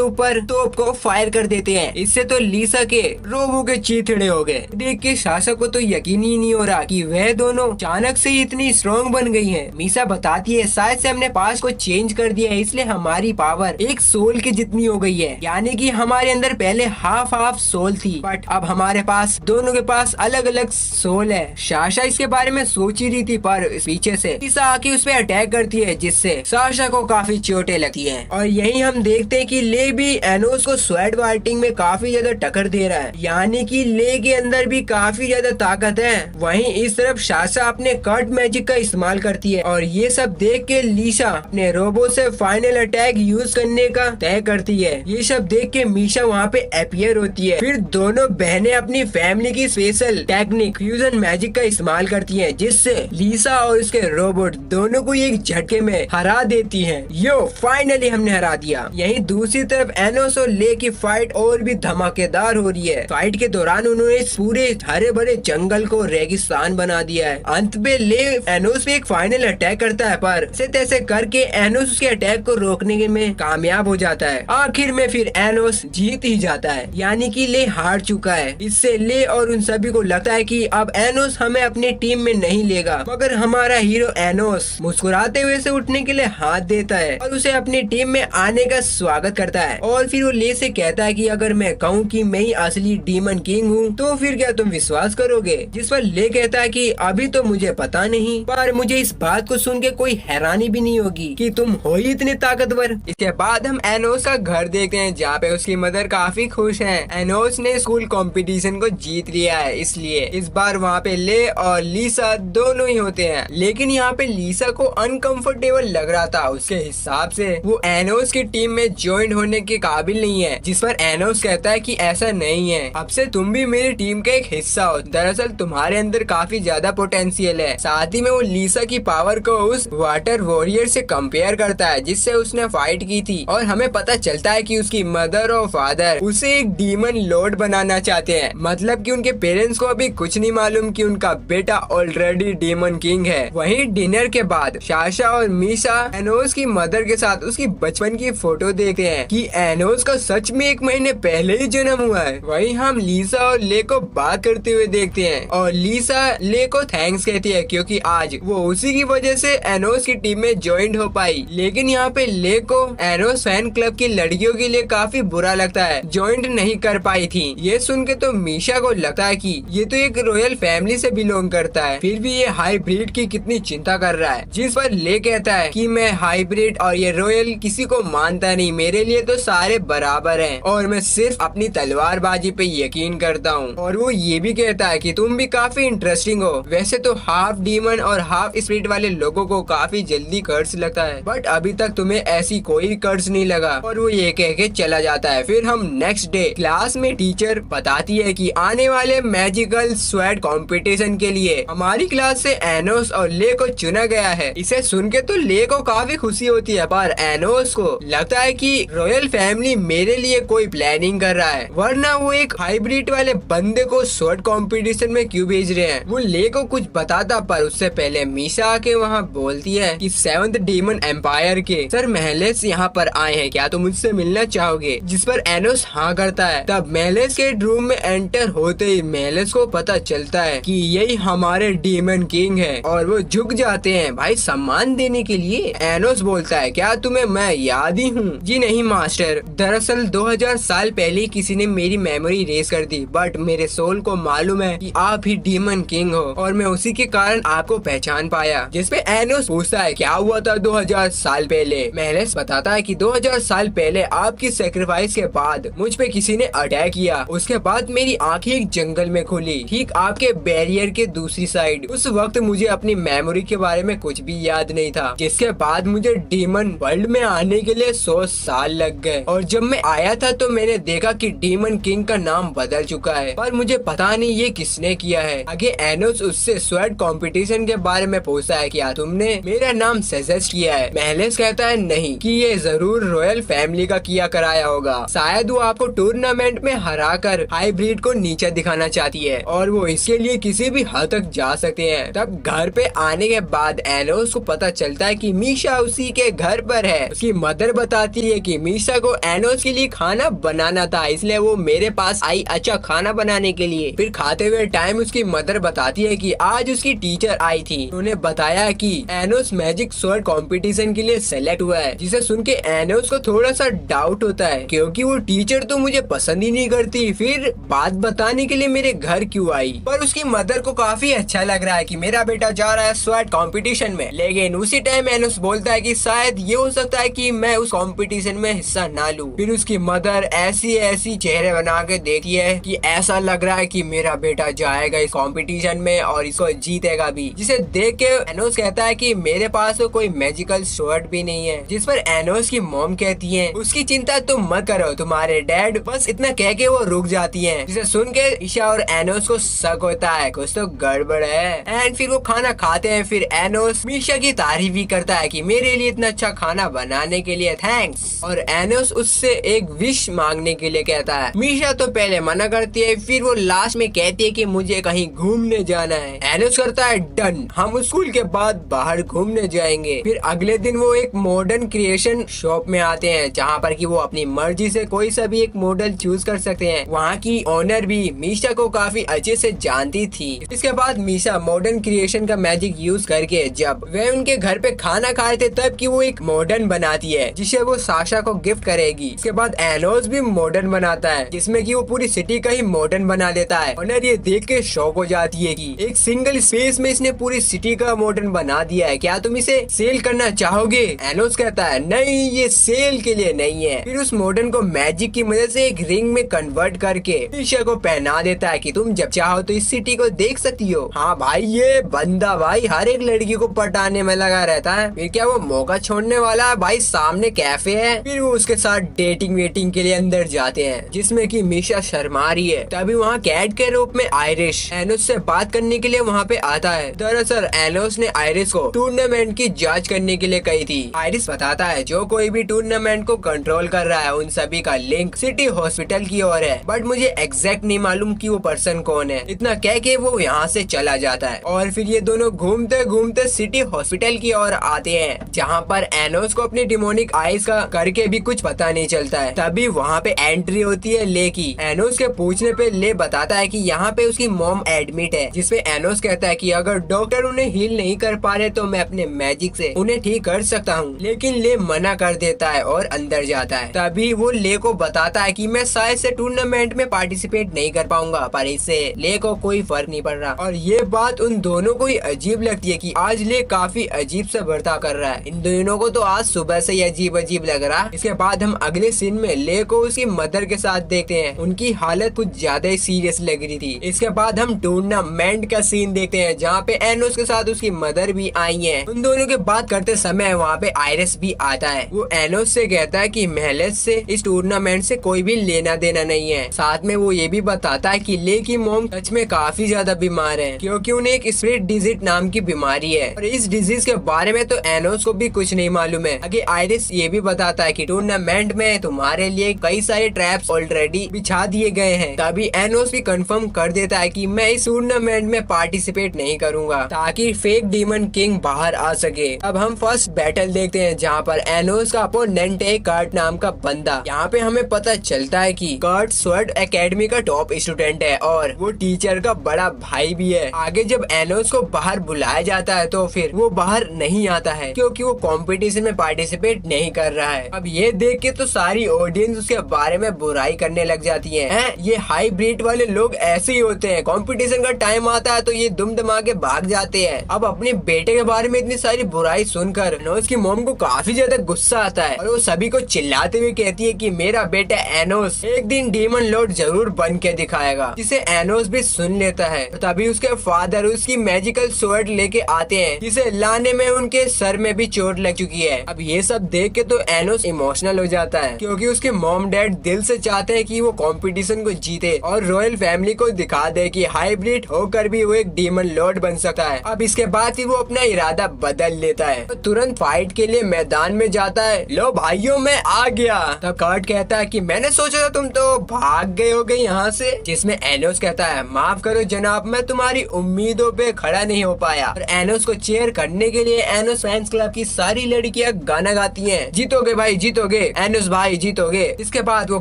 ऊपर तोप को फायर कर देते हैं। इससे तो लीसा के रोबो के चीथड़े हो गए। देख के साशा को तो यकीन ही नहीं हो रहा कि वह दोनों अचानक से इतनी स्ट्रॉन्ग बन गई हैं। मीसा बताती है शायद से हमने पास को चेंज कर दिया है, इसलिए हमारी पावर एक सोल के जितनी हो गई है, यानी कि हमारे अंदर पहले हाफ हाफ सोल थी, बट अब हमारे पास दोनों के पास अलग अलग सोल है। साशा इसके बारे में सोच ही रही थी, पर पीछे से मीसा आके उस पे अटैक करती है, जिससे साशा को काफी चोटें लगती हैं। और यही हम देखते हैं कि ले भी एनोस को स्वेट फाइटिंग में काफी ज्यादा टक्कर दे रहा है, यानी कि ले के अंदर भी काफी ज्यादा ताकत है। वहीं इस तरफ साशा अपने कट मैजिक का इस्तेमाल करती है, और ये सब देख के लीसा अपने रोबो से फाइनल अटैक यूज करने का तय करती है। ये सब देख के मीशा वहाँ पे अपीयर होती है। फिर दोनों बहनें अपनी फैमिली की स्पेशल टेक्निक फ्यूजन मैजिक का इस्तेमाल करती हैं, जिससे लीसा और उसके रोबोट दोनों को एक झटके में हरा देती हैं। यो फाइनली हमने हरा दिया। यहीं दूसरी तरफ एनोस और ले की फाइट और भी धमाकेदार हो रही है। फाइट के दौरान उन्होंने इस पूरे हरे भरे जंगल को रेगिस्तान बना दिया है। अंत में ले एनोस पे एक फाइनल अटैक करता है, पर ऐसे तैसे करके एनोस उसके अटैक को रोकने में कामयाब हो जाता है। आखिर में फिर एनोस जीत ही जाता है, यानी कि ले हार चुका है। इससे ले और उन सभी को लगता है कि अब एनोस हमें अपनी टीम में नहीं लेगा, मगर हमारा हीरो एनोस मुस्कुराते हुए से उठने के लिए हाथ देता है और उसे अपनी टीम में आने का स्वागत करता है। और फिर वो ले से कहता है कि अगर मैं कहूँ कि मैं ही असली डीमन किंग हूँ तो फिर क्या तुम विश्वास करोगे? जिस पर ले कहता है कि अभी तो मुझे पता नहीं, पर मुझे इस बात को सुन के कोई हैरानी भी नहीं होगी कि तुम हो ही इतने ताकतवर। इसके बाद हम एनोस का घर देखते हैं, जहाँ पे उसकी मदर काफी खुश है। एनोस ने स्कूल कंपटीशन को जीत लिया है, इसलिए इस बार वहाँ पे ले और लीसा दोनों ही होते हैं। लेकिन यहाँ पे लीसा को अनकंफर्टेबल लग रहा था, उसके हिसाब से वो एनोस की टीम में ज्वाइन होने के काबिल नहीं है। जिस पर एनोस कहता है कि ऐसा नहीं है, अब से तुम भी मेरी टीम का एक हिस्सा हो। दरअसल तुम्हारे अंदर काफी ज्यादा पोटेंशियल है। साथ ही में वो लीसा की पावर को उस वाटर वॉरियर से कंपेयर करता है जिससे उसने फाइट की थी, और हमें पता चलता है कि उसकी मदर और फादर उसे एक डीमन लॉर्ड बनाना चाहते हैं। मतलब कि उनके पेरेंट्स को अभी कुछ नहीं मालूम कि उनका बेटा ऑलरेडी डीमन किंग है। वहीं डिनर के बाद साशा और मीशा एनोस की मदर के साथ उसकी बचपन की फोटो देखते हैं कि एनोस का सच में 1 महीने पहले ही जन्म हुआ है। वहीं हम लीसा और ले को बात करते हुए देखते हैं, और लीसा ले को थैंक्स कहती है क्योंकि आज वो उसी की वजह से एनोस की टीम में ज्वाइन हो पाई। लेकिन यहाँ पे ले को एनोस फैन क्लब की लड़कियों के लिए काफी बुरा लगता है, ज्वाइन नहीं कर पाई थी। ये सुन के तो मीशा को लगता है कि ये तो एक रॉयल फैमिली से बिलोंग करता है, फिर भी ये हाइब्रिड की कितनी चिंता कर रहा है। जिस पर ले कहता है कि मैं हाइब्रिड और ये रॉयल किसी को मानता नहीं, मेरे लिए तो सारे बराबर हैं और मैं सिर्फ अपनी तलवारबाजी पे यकीन करता हूँ। और वो ये भी कहता है कि तुम भी काफी इंटरेस्टिंग हो। वैसे तो हाफ डीमन और हाफ स्पिरिट वाले लोगों को काफी जल्दी कर्स लगता है, बट अभी तक तुम्हें ऐसी कोई कर्स नहीं लगा। और वो ये कह के चला जाता है। फिर हम नेक्स्ट डे क्लास में टीचर बताती है कि आने वाले मैजिकल स्वेट कंपटीशन के लिए हमारी क्लास से एनोस और ले को चुना गया है। इसे सुन के तो ले को काफी खुशी होती है, पर एनोस को लगता है कि रॉयल फैमिली मेरे लिए कोई प्लानिंग कर रहा है, वरना वो एक हाइब्रिड वाले बंदे को शॉर्ट कंपटीशन में क्यों भेज रहे हैं। वो ले को कुछ बताता, पर उससे पहले मीशा आके वहाँ बोलती है कि 7th डीमन एम्पायर के सर महलेस यहाँ पर आए हैं, क्या तुम मुझसे मिलना चाहोगे? जिस पर एनोस हाँ करता है। तब महलेस के रूम में एंटर होते ही महलेस को पता चलता है कि यही हमारे डीमन किंग है, और वो झुक जाते हैं भाई सम्मान देने के लिए। एनोस बोलता है क्या तुम्हें मैं याद ही हूँ? जी नहीं मास्टर, दरअसल 2000 साल पहले किसी ने मेरी मेमोरी रेस कर दी, बट मेरे सोल को मालूम है कि आप ही डीमन किंग हो और मैं उसी के कारण आपको पहचान पाया। जिस पे एनोस पूछता है क्या हुआ था 2000 साल पहले? महलेस बताता है कि 2000 साल पहले आपकी सेक्रीफाइस के बाद मुझ पे किसी ने अटैक किया। उसके बाद मेरी आंखें एक जंगल में खुली, ठीक आपके बैरियर के दूसरी साइड। उस वक्त मुझे अपनी मेमोरी के बारे में कुछ भी याद नहीं था, जिसके बाद मुझे डीमन वर्ल्ड में आने के लिए 100 साल लग गए। और जब मैं आया था तो मैंने देखा कि डीमन किंग का नाम बदल चुका है, पर मुझे पता नहीं ये किसने किया है। आगे एनोस उससे स्वेट कंपटीशन के बारे में पूछता है, क्या तुमने मेरा नाम सजेस्ट किया है? महलेस कहता है नहीं, कि ये जरूर रॉयल फैमिली का किया कराया होगा। शायद वो आपको टूर्नामेंट में हराकर हाइब्रिड को नीचे दिखाना चाहती है और वो इसके लिए किसी भी हद तक जा सकते हैं। तब घर पे आने के बाद एनोस को पता चलता है कि मीशा उसी के घर पर है। उसकी मदर बताती है कि मीशा को एनोस के लिए खाना बनाना था, इसलिए वो मेरे पास आई अच्छा खाना बनाने के लिए। फिर खाते हुए टाइम उसकी मदर बताती है कि आज उसकी टीचर आई थी, उन्होंने बताया कि एनोस मैजिक स्वॉर्ड कंपटीशन के लिए सेलेक्ट हुआ है। जिसे सुन के एनोस को थोड़ा सा डाउट होता है, क्योंकि वो टीचर तो मुझे पसंद ही नहीं करती, फिर बात बताने के लिए मेरे घर क्यों आई? पर उसकी मदर को काफी अच्छा लग रहा है कि मेरा बेटा जा रहा है स्वॉर्ड कंपटीशन में। लेकिन उसी टाइम एनोस बोलता है कि शायद ये हो सकता है कि मैं उस कंपटीशन में हिस्सा ना लूं। फिर उसकी मदर ऐसी ऐसी चेहरे बना के देखती है कि ऐसा लग रहा है कि मेरा बेटा जाएगा इस कंपटीशन में और इसको जीतेगा भी। जिसे देख के एनोस कहता है कि मेरे पास तो कोई मैजिकल स्वॉर्ड भी नहीं है। जिस पर एनोस की मॉम कहती है, उसकी चिंता तुम मत करो, तुम्हारे डैड, बस इतना कह के वो रुक जाती है। जिसे सुन के ईशा और एनोस को शक होता है कुछ तो गड़बड़ है। एंड फिर वो खाना खाते हैं। फिर एनोस मीशा की तारीफ भी करता है कि मेरे लिए इतना अच्छा खाना बनाने के लिए थैंक्स। और एनोस उससे एक विश मांगने के लिए कहता है। मीशा तो पहले मना करती है, फिर वो लास्ट में कहती है कि मुझे कहीं घूमने जाना है। एनोस करता है डन, हम स्कूल के बाद बाहर घूमने जाएंगे। फिर अगले दिन वो एक मॉडर्न क्रिएशन शॉप में आते हैं, जहाँ पर कि वो अपनी मर्जी से कोई सा भी एक मॉडल चूज कर सकते हैं। वहाँ की ओनर भी मीशा को काफी अच्छे से जानती थी। इसके बाद मीशा मॉडर्न क्रिएशन का मैजिक यूज करके जब वे उनके घर पे खाना खाए थे तब की वो एक मॉडर्न बनाती है, जिसे वो साशा को गिफ्ट करेगी। इसके बाद एनोस भी मॉडर्न बनाता है, जिसमें कि वो पूरी सिटी का ही मॉडर्न बना देता है। ओनर ये देख के शॉक हो जाती है कि एक सिंगल स्पेस में इसने पूरी सिटी का मॉडर्न बना दिया है, क्या तुम इसे सेल करना चाहोगे? एनोस कहता है नहीं, ये सेल के लिए नहीं है। फिर उस मॉडर्न को मैजिक की मदद से एक रिंग में कन्वर्ट करके मीशा को पहना देता है कि तुम जब चाहो तो इस सिटी को देख सकती हो। हाँ भाई, ये बंदा भाई हर एक लड़की को पटाने में लगा रहता है। फिर क्या वो मौका छोड़ने वाला है? भाई सामने कैफे है। फिर वो उसके साथ डेटिंग वेटिंग के लिए अंदर जाते हैं, जिसमें कि मीशा शर्मा रही है। तभी वहाँ कैट के रूप में आयरिश एनोस से बात करने के लिए वहाँ पे आता है। दरअसल एनोस ने आयरिश को टूर्नामेंट की जांच करने के लिए कही थी। आयरिश बताता है जो कोई भी टूर्नामेंट को कंट्रोल कर रहा है उन सभी का लिंक सिटी हॉस्पिटल की ओर है, बट मुझे एग्जैक्ट नहीं मालूम कि वो पर्सन कौन है। इतना कह के वो यहाँ से चला जाता है और फिर ये दोनों घूमते घूमते सिटी हॉस्पिटल की ओर आते हैं, जहाँ पर एनोस को अपनी डिमोनिक आइज का करके भी कुछ पता नहीं चलता है। तभी वहाँ पे एंट्री होती है ले की। एनोस के पूछने पे ले बताता है कि यहाँ पे उसकी मॉम एडमिट है, जिसपे एनोस कहता है कि अगर डॉक्टर उन्हें हील नहीं कर पा रहे तो मैं अपने मैजिक से उन्हें ठीक कर सकता हूँ। लेकिन ले मना कर देता है और अंदर जाता है। तभी वो ले को बताता है कि मैं शायद से टूर्नामेंट में पार्टिसिपेट नहीं कर पाऊंगा, पर इससे ले को कोई फर्क नहीं पड़ रहा। और ये बात उन दोनों को ही अजीब लगती है कि आज ले काफी अजीब सा बर्ताव कर रहा है। इन दोनों को तो आज सुबह से ही अजीब अजीब लग रहा। इसके बाद हम अगले सीन में ले को उसकी मदर के साथ देखते हैं। उनकी हालत कुछ ज्यादा ही सीरियस लग रही थी। इसके बाद हम टूर्नामेंट का सीन देखते हैं, जहाँ पे एनोस के साथ उसकी मदर भी आई है। उन दोनों के बात करते समय वहाँ पे आयरिस भी आता है। वो एनोस से कहता है कि महलेस से इस टूर्नामेंट से कोई भी लेना देना नहीं है। साथ में वो ये भी बताता है कि ले की मॉम सच में काफी ज्यादा बीमार है, क्योंकि उन्हें एक स्प्लिट डिजीज नाम की बीमारी है और इस डिजीज के बारे में तो एनोस को भी कुछ नहीं मालूम है। आगे आयरिस ये भी बताता है कि टूर्नामेंट में तुम्हारे लिए कई सारे ट्रैप्स ऑलरेडी बिछा दिए गए हैं। तभी एनोस भी कंफर्म कर देता है कि मैं इस टूर्नामेंट में पार्टिसिपेट नहीं करूंगा, ताकि फेक डीमन किंग बाहर आ सके। अब हम फर्स्ट बैटल देखते हैं, जहाँ पर एनोस का अपोनेंट है कर्ट नाम का बंदा। यहाँ पे हमें पता चलता है कि कर्ट स्वॉर्ड एकेडमी का टॉप स्टूडेंट है और वो टीचर का बड़ा भाई भी है। आगे जब एनोस को बाहर बुलाया जाता है तो फिर वो बाहर नहीं आता है, क्योंकि वो कंपटीशन में पार्टिसिपेट नहीं कर रहा है। अब ये देख के तो सारी ऑडियंस उसके बारे में बुराई करने लग जाती है। ये हाइब्रिड वाले लोग ऐसे ही होते हैं, कंपटीशन का टाइम आता है तो ये दुम दमा के भाग जाते हैं। अब अपने बेटे के बारे में इतनी सारी बुराई सुनकर एनोस की मॉम को काफी ज्यादा गुस्सा आता है और वो सभी को चिल्लाते हुए कहती है कि मेरा बेटा एनोस एक दिन डीमन लॉर्ड जरूर बन के दिखाएगा, जिसे एनोस भी सुन लेता है। तभी उसके फादर उसकी मैजिकल स्वॉर्ड लेके आते हैं, जिसे लाने में उनके सर में भी चोट लग चुकी है। अब ये सब देख के तो एनोस इमोशनल हो जाता है, क्योंकि उसके मॉम डैड दिल से चाहते हैं कि वो कंपटीशन को जीते और रॉयल फैमिली को दिखा दे कि हाइब्रिड होकर भी वो एक डीमन लॉर्ड बन सकता है। अब इसके बाद ही वो अपना इरादा बदल लेता है, तो तुरंत फाइट के लिए मैदान में जाता है। लो भाइयों, मैं आ गया। तब कर्ट कहता है कि मैंने सोचा था तुम तो भाग गए होगे यहाँ से, जिसमें एनोस कहता है माफ करो जनाब, मैं तुम्हारी उम्मीदों पे खड़ा नहीं हो पाया। और एनोस को चेयर करने के लिए एनोस फैंस क्लब की सारी लड़कियां गाना गाती हैं, जीतोगे भाई जीतोगे, एनोस भाई जीतोगे। इसके बाद वो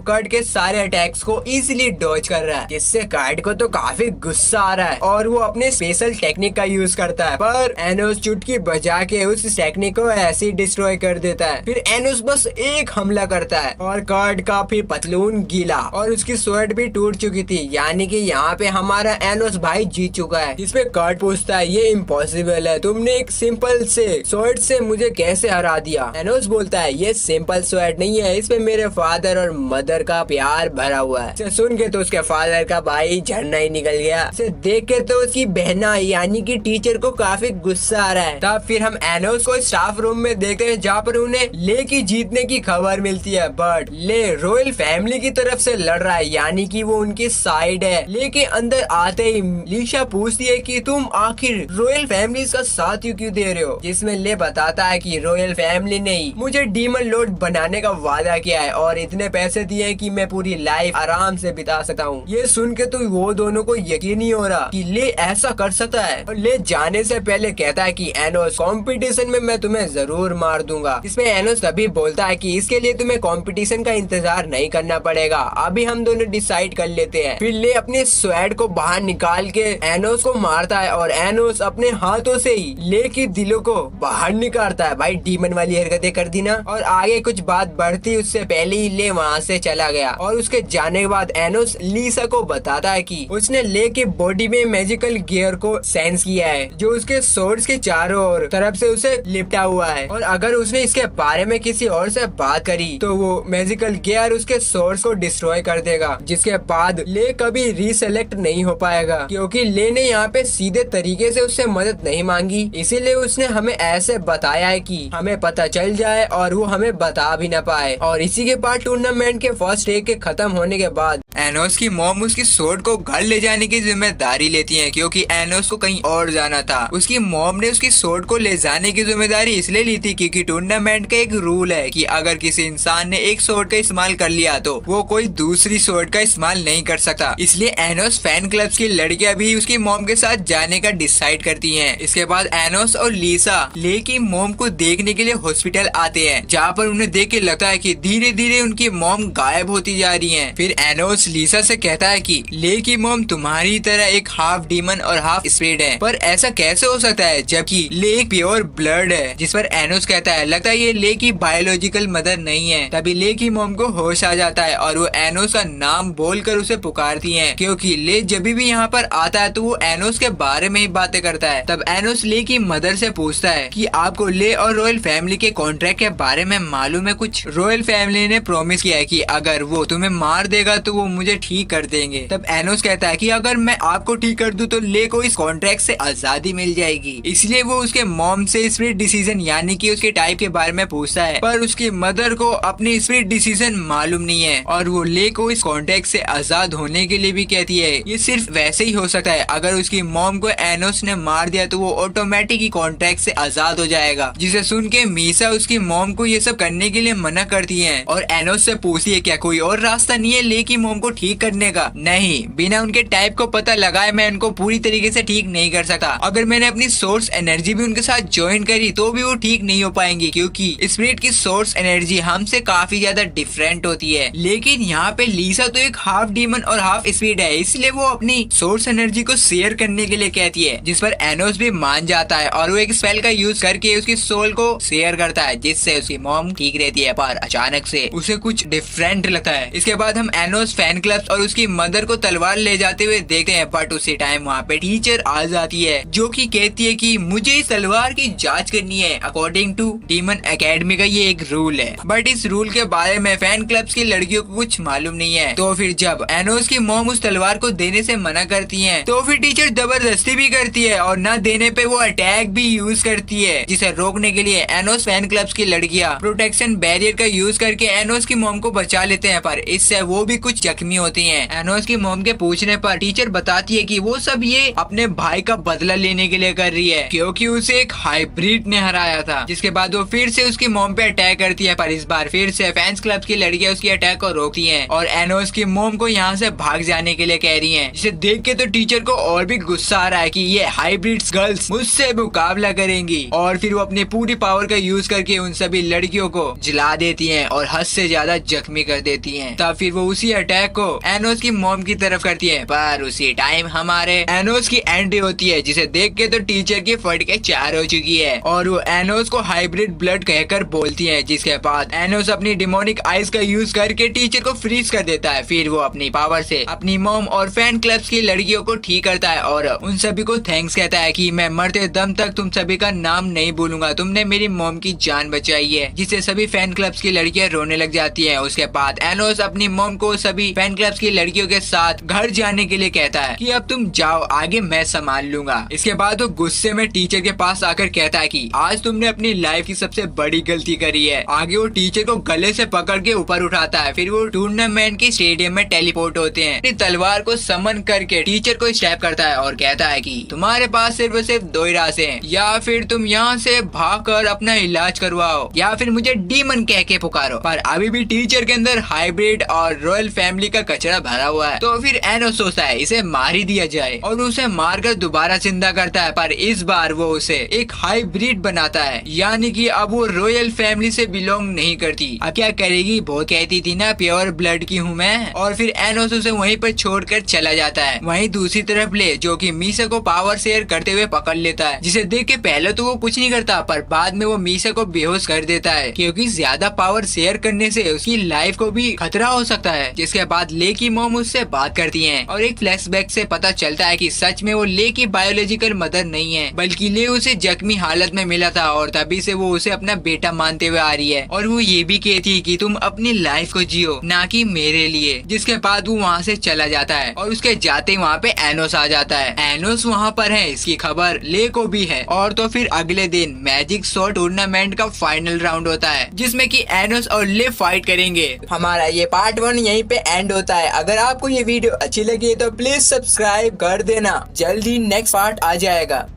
कर्ट के सारे अटैक्स को इजीली डॉज कर रहा है, जिससे कर्ट को तो काफी गुस्सा आ रहा है और वो अपने स्पेशल टेक्निक का यूज करता है। पर एनोस चुटकी बजा के उस टेक्निक को ऐसे ही डिस्ट्रॉय कर देता है। फिर एनोस बस एक हमला करता है और कर्ट का फिर पतलून गीला और उसकी स्वॉर्ड भी टूट चुकी थी, यानी कि यहाँ पे हमारा एनोस भाई जीत चुका है। जिसपे कर्ट पूछता है ये इम्पॉसिबल है, तुमने एक सिंपल से स्वॉर्ड से मुझे कैसे हरा दिया। एनोस बोलता है ये सिंपल स्वॉर्ड नहीं है, इसमें मेरे फादर और मदर का प्यार भरा हुआ है। इसे सुन के तो उसके फादर का भाई झरना ही निकल गया। इसे देख के तो उसकी बहना यानी कि टीचर को काफी गुस्सा आ रहा है। तब फिर हम एनोस को स्टाफ रूम में देखते हैं, जहाँ पर उन्हें ले की जीतने की खबर मिलती है। बट ले रॉयल फैमिली की तरफ से लड़ रहा है, यानी कि वो उनकी साइड है। लेके अंदर आते ही लीशा पूछती है कि तुम आखिर रॉयल फैमिली का साथ क्यों दे रहे हो, जिसमें ले बताता है कि रॉयल फैमिली ने ही मुझे डीमन लॉर्ड बनाने का वादा किया है और इतने पैसे दिए हैं कि मैं पूरी लाइफ आराम से बिता सकता हूँ। ये सुन के तो वो दोनों को यकीन नहीं हो रहा कि ले ऐसा कर सकता है। और ले जाने से पहले कहता है कि एनोस कंपटीशन में मैं तुम्हें जरूर मार दूंगा। इसमें एनोस तभी बोलता है कि इसके लिए तुम्हें कंपटीशन का इंतजार नहीं करना पड़ेगा, अभी हम दोनों डिसाइड कर लेते हैं। फिर ले अपने स्वॉर्ड को बाहर निकाल के एनोस को मारता है और एनोस अपने हाथों से ही ले की दिलों को बाहर निकालता है। भाई डीमन वाली हरकतें कर दी ना। और आगे कुछ बात बढ़ती उससे पहले ही ले वहाँ से चला गया। और उसके जाने के बाद एनोस लीसा को बताता है कि उसने ले के बॉडी में मैजिकल गियर को सेंस किया है, जो उसके सोर्स के चारों ओर तरफ से उसे लिपटा हुआ है। और अगर उसने इसके बारे में किसी और से बात करी तो वो मैजिकल गियर उसके सोर्स को डिस्ट्रॉय कर देगा, जिसके बाद ले कभी रीसेलेक्ट नहीं हो पाएगा, क्योंकि ले ने यहाँ पे सीधे तरीके से उससे मदद नहीं मांगी। इसीलिए उसने हमें ऐसे बताया है कि हमें पता चल जाए और वो हमें बता भी न पाए। और इसी के बाद टूर्नामेंट के फर्स्ट डे के खत्म होने के बाद एनोस की मॉम उसकी स्वॉर्ड को घर ले जाने की जिम्मेदारी लेती है, क्योंकि एनोस को कहीं और जाना था। उसकी मॉम ने उसकी स्वॉर्ड को ले जाने की जिम्मेदारी इसलिए ली थी क्योंकि टूर्नामेंट का एक रूल है कि अगर किसी इंसान ने एक स्वॉर्ड का इस्तेमाल कर लिया तो वो कोई दूसरी स्वॉर्ड का इस्तेमाल नहीं कर सकता। इसलिए एनोस फैन क्लब्स की लड़कियां भी उसकी मॉम के साथ जाने का डिसाइड करती हैं। इसके बाद एनोस और लीसा ले की मॉम को देखने के लिए हॉस्पिटल आते हैं, जहाँ पर उन्हें देख के लगता है कि धीरे धीरे उनकी मॉम गायब होती जा रही हैं। फिर एनोस लीसा से कहता है कि ले की मॉम तुम्हारी तरह एक हाफ डीमन और हाफ स्पिरिट है, पर ऐसा कैसे हो सकता है जबकि ले एक प्योर ब्लड है। जिस पर एनोस कहता है लगता है ये ले की बायोलॉजिकल मदर नहीं है। तभी ले की मॉम को होश आ जाता है और वो एनोस का नाम बोलकर उसे पुकारती हैं, क्योंकि ले जब भी यहाँ पर आता है तो वो एनोस के बारे में ही बातें करता है। तब एनोस ले की मदर से पूछता है कि आपको ले और रॉयल फैमिली के कॉन्ट्रैक्ट के बारे में मालूम है कुछ? रॉयल फैमिली ने प्रॉमिस किया है कि अगर वो तुम्हें मार देगा तो वो मुझे ठीक कर देंगे। तब एनोस कहता है कि अगर मैं आपको ठीक कर दूं तो ले को इस कॉन्ट्रैक्ट से आजादी मिल जाएगी। इसलिए वो उसके मॉम से स्पिरिट डिसीजन यानी कि उसके टाइप के बारे में पूछता है, पर उसकी मदर को अपनी स्पिरिट डिसीजन मालूम नहीं है और वो ले को इस कॉन्ट्रैक्ट से आजाद होने के लिए भी कहती है। ये सिर्फ वैसे ही हो सकता है, अगर उसकी मॉम को एनोस ने मार दिया तो वो ऑटोमेटिक ही कॉन्ट्रैक्ट से आजाद हो जाएगा। जिसे सुन के मीसा उसकी मॉम को ये सब करने के लिए मना करती है और एनोस से पूछती है क्या कोई और रास्ता नहीं है ले की मॉम को ठीक करने का? नहीं, बिना उनके टाइप को पता लगाए मैं उनको पूरी तरीके से ठीक नहीं कर सकता। अगर मैंने अपनी सोर्स एनर्जी भी उनके साथ ज्वाइन करी तो भी वो ठीक नहीं हो पाएंगे, क्योंकि स्पिरिट की सोर्स एनर्जी हमसे काफी ज्यादा डिफरेंट होती है। लेकिन यहाँ पे लीसा तो एक हाफ डीमन और हाफ स्पिरिट है, इसलिए वो अपनी सोर्स एनर्जी को शेयर करने के लिए कहती है, जिस पर एनोस भी मान जाता है और वो एक स्पेल का यूज करके उसकी सोल को शेयर करता है, जिससे उसकी मॉम ठीक रहती है। पर अचानक से उसे कुछ डिफरेंट लगता है। इसके बाद हम एनोस फैन क्लब और उसकी मदर को तलवार ले जाते हुए देखते हैं, बट उसी टाइम वहाँ पे टीचर आ जाती है जो कि कहती है कि मुझे इस तलवार की जांच करनी है। अकॉर्डिंग टू डीमन एकेडमी का ये एक रूल है, बट इस रूल के बारे में फैन क्लब्स की लड़कियों को कुछ मालूम नहीं है। तो फिर जब एनोस की मॉम उस तलवार को देने से मना करती है तो फिर टीचर जबरदस्ती भी करती है और न देने पे वो अटैक भी यूज करती है, जिसे रोकने के लिए एनोस फैन क्लब्स की लड़कियां प्रोटेक्शन बैरियर का यूज करके एनोस की मॉम को बचा लेते हैं, पर इससे वो भी कुछ जख्मी होती हैं। एनोस की मॉम के पूछने पर टीचर बताती है कि वो सब ये अपने भाई का बदला लेने के लिए कर रही है क्योंकि उसे एक हाइब्रिड ने हराया था। जिसके बाद वो फिर से उसकी मॉम पे अटैक करती है, पर इस बार फिर से फैंस क्लब की लड़कियां उसकी अटैक को रोकती हैं और एनोस की मॉम को यहाँ से भाग जाने के लिए कह रही हैं। जिसे देख के तो टीचर को और भी गुस्सा आ रहा है कि ये हाइब्रिड्स गर्ल्स मुझसे मुकाबला करेंगी और फिर वो अपनी पूरी पावर का यूज करके उन सभी लड़कियों को जला देती हैं और हद से ज्यादा जख्मी कर देती हैं। तब फिर वो उसी अटैक को एनोस की मॉम की तरफ करती है, पर उसी टाइम हमारे एनोस की एंट्री होती है, जिसे देख के तो टीचर की फट के चार हो चुकी है और वो एनोस को हाइब्रिड ब्लड कहकर बोलती है। जिसके बाद एनोस अपनी डिमोनिक आइज का यूज करके टीचर को फ्रीज कर देता है। फिर वो अपनी पावर से अपनी मॉम और फैन क्लब्स की लड़कियों को ठीक करता है और उन सभी को थैंक्स कहता है कि मैं मरते दम तक तुम सभी का नाम नहीं भूलूंगा, तुमने मेरी मॉम की जान बचाई है। जिससे सभी फैन क्लब्स की लड़कियां रोने लग जाती हैं। उसके बाद एनोस अपनी मॉम को सभी फैन क्लब्स की लड़कियों के साथ घर जाने के लिए कहता है कि अब तुम जाओ, आगे मैं संभाल लूंगा। इसके बाद वो गुस्से में टीचर के पास आकर कहता है कि आज तुमने अपनी लाइफ की सबसे बड़ी गलती करी है। आगे वो टीचर को गले से पकड़ के ऊपर उठाता है। फिर वो टूर्नामेंट की स्टेडियम में टेलीपोर्ट होते हैं। अपनी तलवार को समन करके टीचर को स्टैप करता है और कहता है कि तुम्हारे पास सिर्फ दो ही रास्ते हैं, या फिर तुम यहाँ से भागकर अपना इलाज करवाओ या फिर मुझे डीमन कह के पुकारो। पर अभी भी टीचर के अंदर हाइब्रिड और रॉयल फैमिली का कचरा भरा हुआ है। तो फिर एनोस सोचता है इसे मार ही दिया जाए और उसे मारकर दोबारा जिंदा करता है, पर इस बार वो उसे एक हाइब्रिड बनाता है, यानी कि अब वो रॉयल फैमिली से बिलोंग नहीं करती। अब क्या करेगी, वो कहती थी ना प्योर ब्लड की हूँ मैं। और फिर एनोस उसे वहीं पर छोड़कर चला जाता है। वहीं दूसरी तरफ ले जो कि मीसा को पावर शेयर करते हुए पकड़ लेता है, जिसे देख के पहले तो वो कुछ नहीं करता, पर बाद में वो मीसा को बेहोश कर देता है क्योंकि ज्यादा पावर शेयर करने से उसकी लाइफ को भी खतरा हो सकता है। जिसके बाद ले की मॉम उससे बात करती है और एक फ्लैशबैक से पता चलता है कि सच में वो ले की बायोलॉजिकल मदर नहीं है, बल्कि ले उसे जख्मी हालत में मिला था और तभी से वो उसे अपना बेटा मानते हुए आ रही है। और वो ये भी कहती है कि तुम अपनी लाइफ को जियो, ना कि मेरे लिए। जिसके बाद वो वहाँ से चला जाता है और उसके जाते वहाँ पे एनोस आ जाता है। एनोस वहाँ पर है, इसकी खबर ले को भी है। और तो फिर अगले दिन मैजिक स्वॉर्ड टूर्नामेंट का फाइनल राउंड होता है, जिसमें कि एनोस और ले फाइट करेंगे। हमारा ये पार्ट 1 यहीं पे एंड होता है। अगर आपको ये वीडियो अच्छी लगी तो प्लीज सब्सक्राइब कर देना, जल्दी नेक्स्ट पार्ट आ जाएगा।